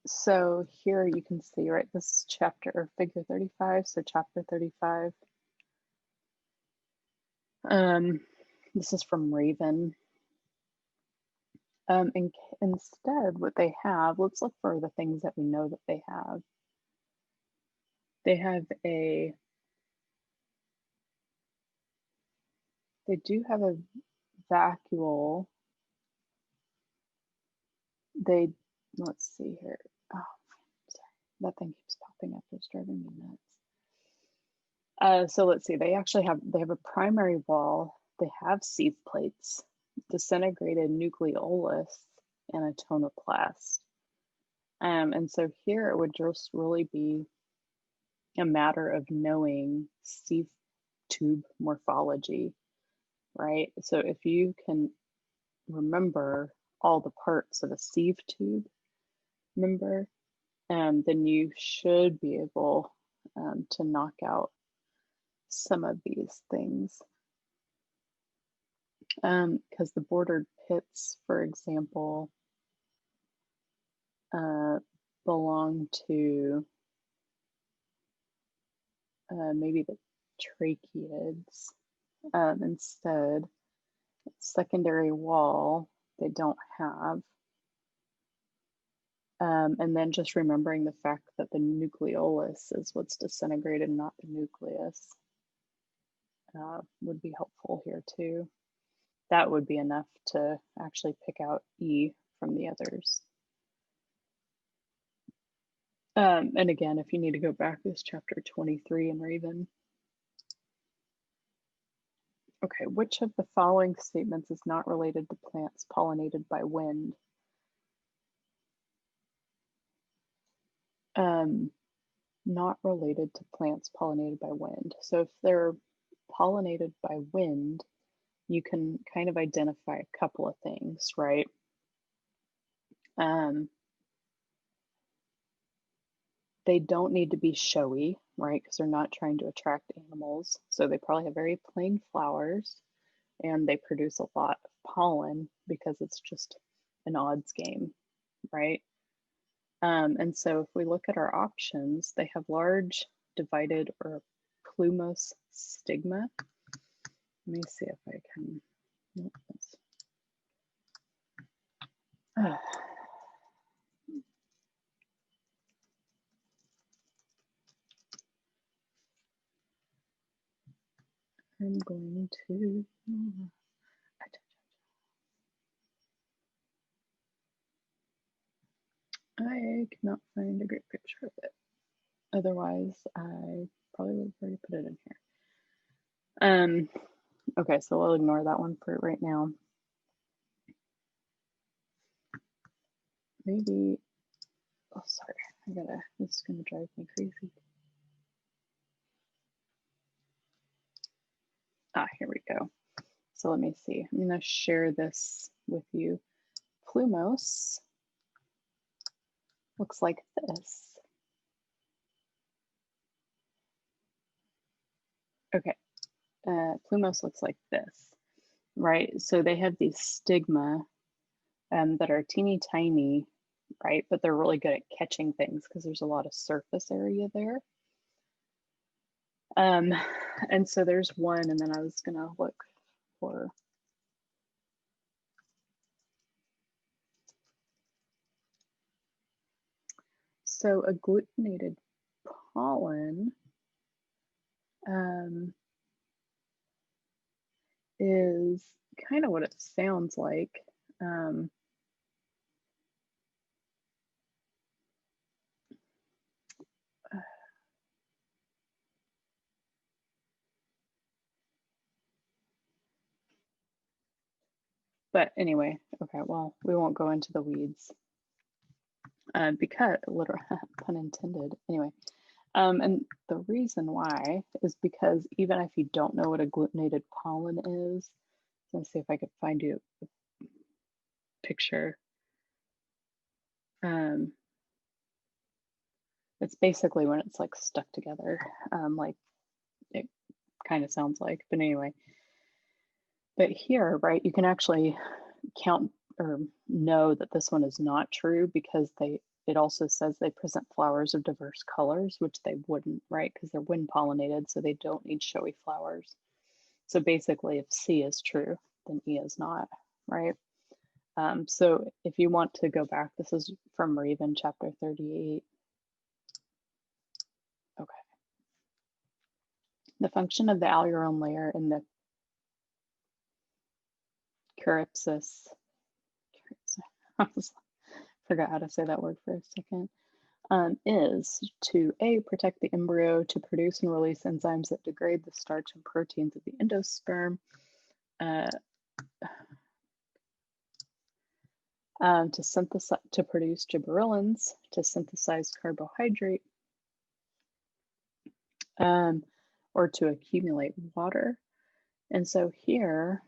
So here you can see, right, this is chapter, figure 35, so chapter 35. This is from Raven. Instead, what they have, let's look for the things that we know that they have. They have they do have a vacuole. Let's see here. Oh, sorry, that thing keeps popping up. It's driving me nuts. So let's see, they have a primary wall. They have sieve plates, disintegrated nucleolus, and a tonoplast. And so here it would just really be a matter of knowing sieve tube morphology, right? So if you can remember all the parts of a sieve tube member, then you should be able to knock out some of these things. Because the bordered pits, for example, belong to maybe the tracheids. Instead, secondary wall, they don't have. And then just remembering the fact that the nucleolus is what's disintegrated, not the nucleus, would be helpful here too. That would be enough to actually pick out E from the others. And again, if you need to go back, this chapter 23 in Raven. Okay, which of the following statements is not related to plants pollinated by wind? not related to plants pollinated by wind. So if they're pollinated by wind, you can kind of identify a couple of things, right? They don't need to be showy, right? Because they're not trying to attract animals. So they probably have very plain flowers and they produce a lot of pollen because it's just an odds game, right? And so if we look at our options, they have large divided or plumose stigma. Let me see if I can. I'm going to. I cannot find a great picture of it. Otherwise, I probably would have already put it in here. Okay, so we'll ignore that one for right now. Maybe, oh, sorry, this is gonna drive me crazy. Here we go. So let me see, I'm gonna share this with you. Plumose looks like this. Okay, plumose looks like this, right? So they have these stigma that are teeny tiny, right? But they're really good at catching things because there's a lot of surface area there. And so there's one, and then I was gonna look for. So agglutinated pollen is kind of what it sounds like. But anyway, okay, well, we won't go into the weeds because, literal pun intended, anyway. And the reason why is because even if you don't know what agglutinated pollen is, let's see if I could find you a picture. It's basically when it's like stuck together, like it kind of sounds like, but anyway. But here, right, you can actually count or know that this one is not true because it also says they present flowers of diverse colors, which they wouldn't, right? Because they're wind pollinated, so they don't need showy flowers. So basically, if C is true, then E is not, right? So if you want to go back, this is from Raven, chapter 38. Okay. The function of the alurone layer in the Caryopsis, I forgot how to say that word for a second, is to A, protect the embryo, to produce and release enzymes that degrade the starch and proteins of the endosperm, to synthesize, to produce gibberellins, to synthesize carbohydrate, or to accumulate water. And so here,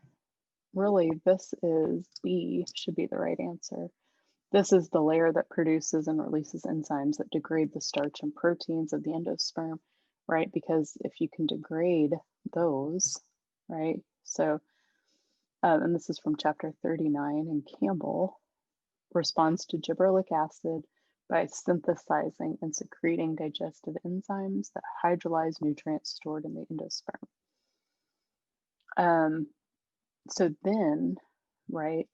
really, this is B, should be the right answer. This is the layer that produces and releases enzymes that degrade the starch and proteins of the endosperm, right? Because if you can degrade those, right? So, and this is from chapter 39, and Campbell responds to gibberellic acid by synthesizing and secreting digestive enzymes that hydrolyze nutrients stored in the endosperm. So then, right,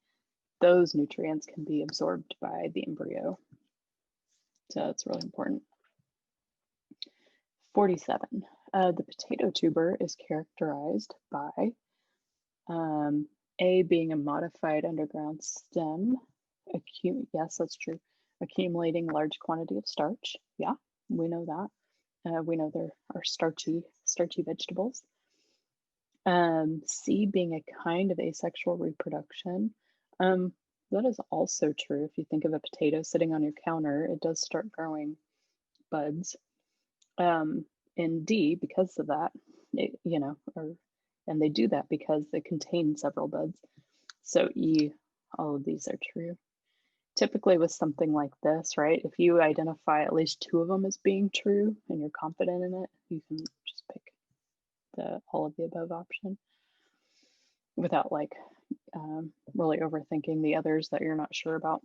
those nutrients can be absorbed by the embryo. So that's really important. 47. The potato tuber is characterized by A, being a modified underground stem. Yes, that's true. Accumulating large quantity of starch. Yeah, we know that. We know there are starchy vegetables. C, being a kind of asexual reproduction. That is also true. If you think of a potato sitting on your counter, it does start growing buds. In D, because of that, and they do that because they contain several buds. So E, all of these are true. Typically with something like this, right, if you identify at least 2 of them as being true and you're confident in it, you can just pick the all of the above option without like really overthinking the others that you're not sure about.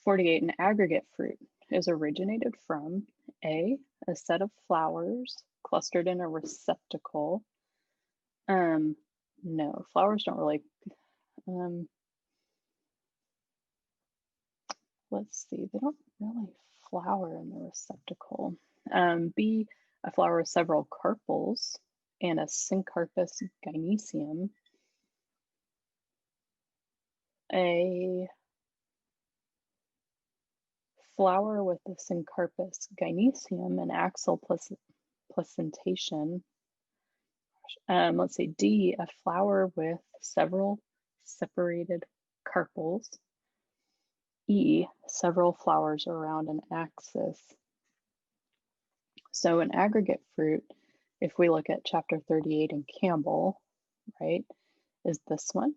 48, an aggregate fruit is originated from A, a set of flowers clustered in a receptacle. No, flowers don't really, let's see, they don't really flower in the receptacle. B, a flower with several carpels and a Syncarpus gynoecium. A flower with the Syncarpus gynoecium and axil placentation. Let's see, D, a flower with several separated carpels. E, several flowers around an axis. So an aggregate fruit, if we look at chapter 38 in Campbell, right, is this one.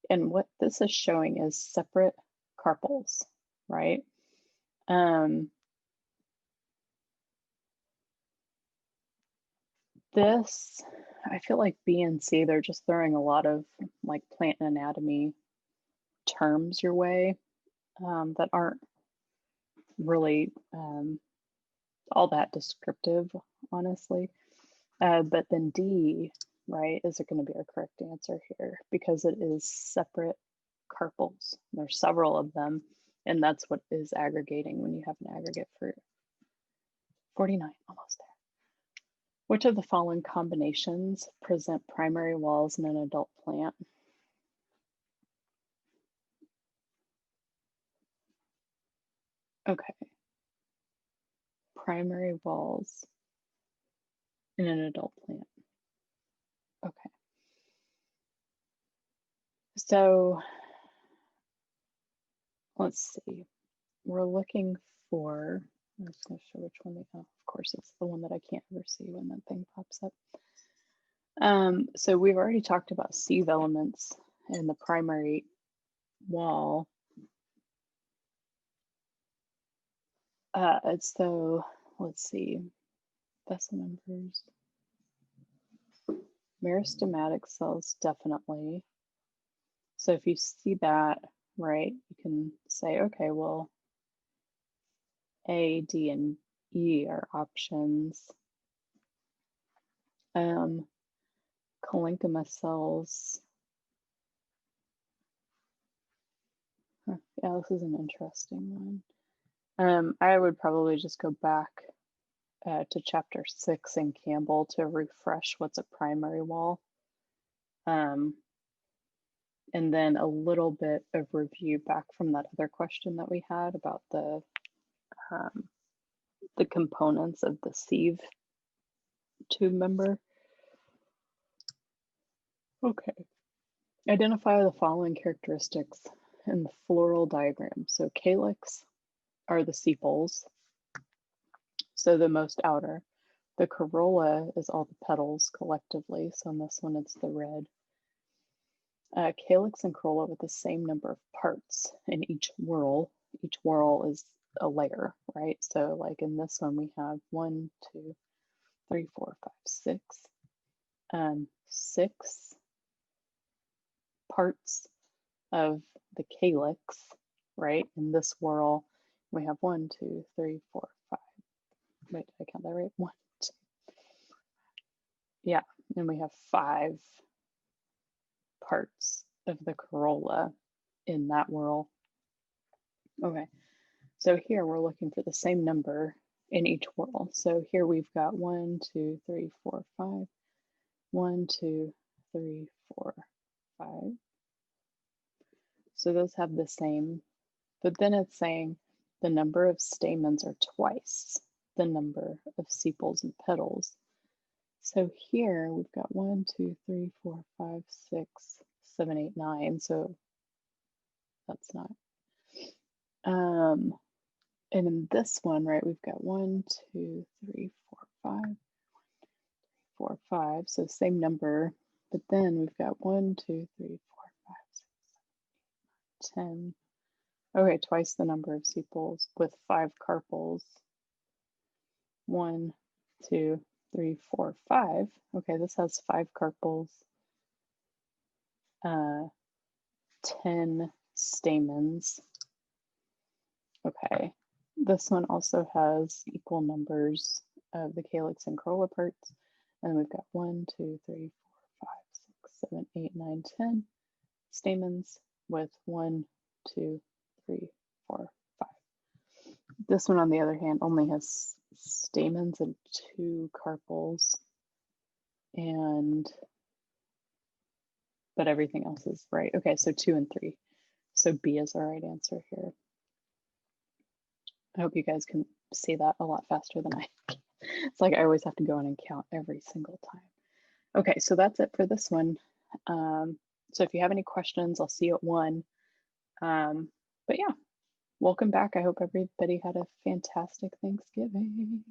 And what this is showing is separate carpels, right? This, I feel like B and C, they're just throwing a lot of like plant anatomy terms your way that aren't really all that descriptive, honestly. But then D, right, is it going to be our correct answer here because it is separate carpels. There's several of them, and that's what is aggregating when you have an aggregate fruit. 49, almost there. Which of the following combinations present primary walls in an adult plant? Okay. Primary walls in an adult plant. Okay. So let's see. We're looking for, I'm just going to show which one of course, it's the one that I can't ever see when that thing pops up. So we've already talked about sieve elements in the primary wall. So let's see, vessel members. Meristematic cells, definitely. So if you see that, right, you can say, okay, well, A, D, and E are options. Parenchyma cells. Huh, yeah, this is an interesting one. I would probably just go back to chapter 6 in Campbell to refresh what's a primary wall. And then a little bit of review back from that other question that we had about the components of the sieve tube member. Okay. Identify the following characteristics in the floral diagram. So calyx are the sepals, so the most outer. The corolla is all the petals collectively, so in this one it's the red. Calyx and corolla with the same number of parts in each whorl. Each whorl is a layer, right? So like in this one we have 1, 2, 3, 4, 5, 6. 6 parts of the calyx, right? In this whorl, we have 1, 2, 3, 4, 5. Wait, did I count that right? 1, 2. Yeah, and we have 5 parts of the corolla in that whorl. Okay, so here we're looking for the same number in each whorl. So here we've got 1, 2, 3, 4, 5. 1, 2, 3, 4, 5. So those have the same, but then it's saying the number of stamens are twice the number of sepals and petals. So here we've got 1, 2, 3, 4, 5, 6, 7, 8, 9. So that's not. And in this one, right, we've got 1, 2, 3, 4, 5, 4, 5. So same number, but then we've got 1, 2, 3, 4, 5, 6, 7, 10. Okay, twice the number of sepals with 5 carpels. 1, 2, 3, 4, 5. Okay, this has 5 carpels, 10 stamens. Okay, this one also has equal numbers of the calyx and corolla parts. And we've got 1, 2, 3, 4, 5, 6, 7, 8, 9, 10 stamens with 1, 2, 3, 4, 5. This one, on the other hand, only has stamens and 2 carpels, but everything else is right. Okay, so 2 and 3. So B is our right answer here. I hope you guys can see that a lot faster than I can. It's like I always have to go in and count every single time. Okay, so that's it for this one. So if you have any questions, I'll see you at 1. But yeah, welcome back. I hope everybody had a fantastic Thanksgiving.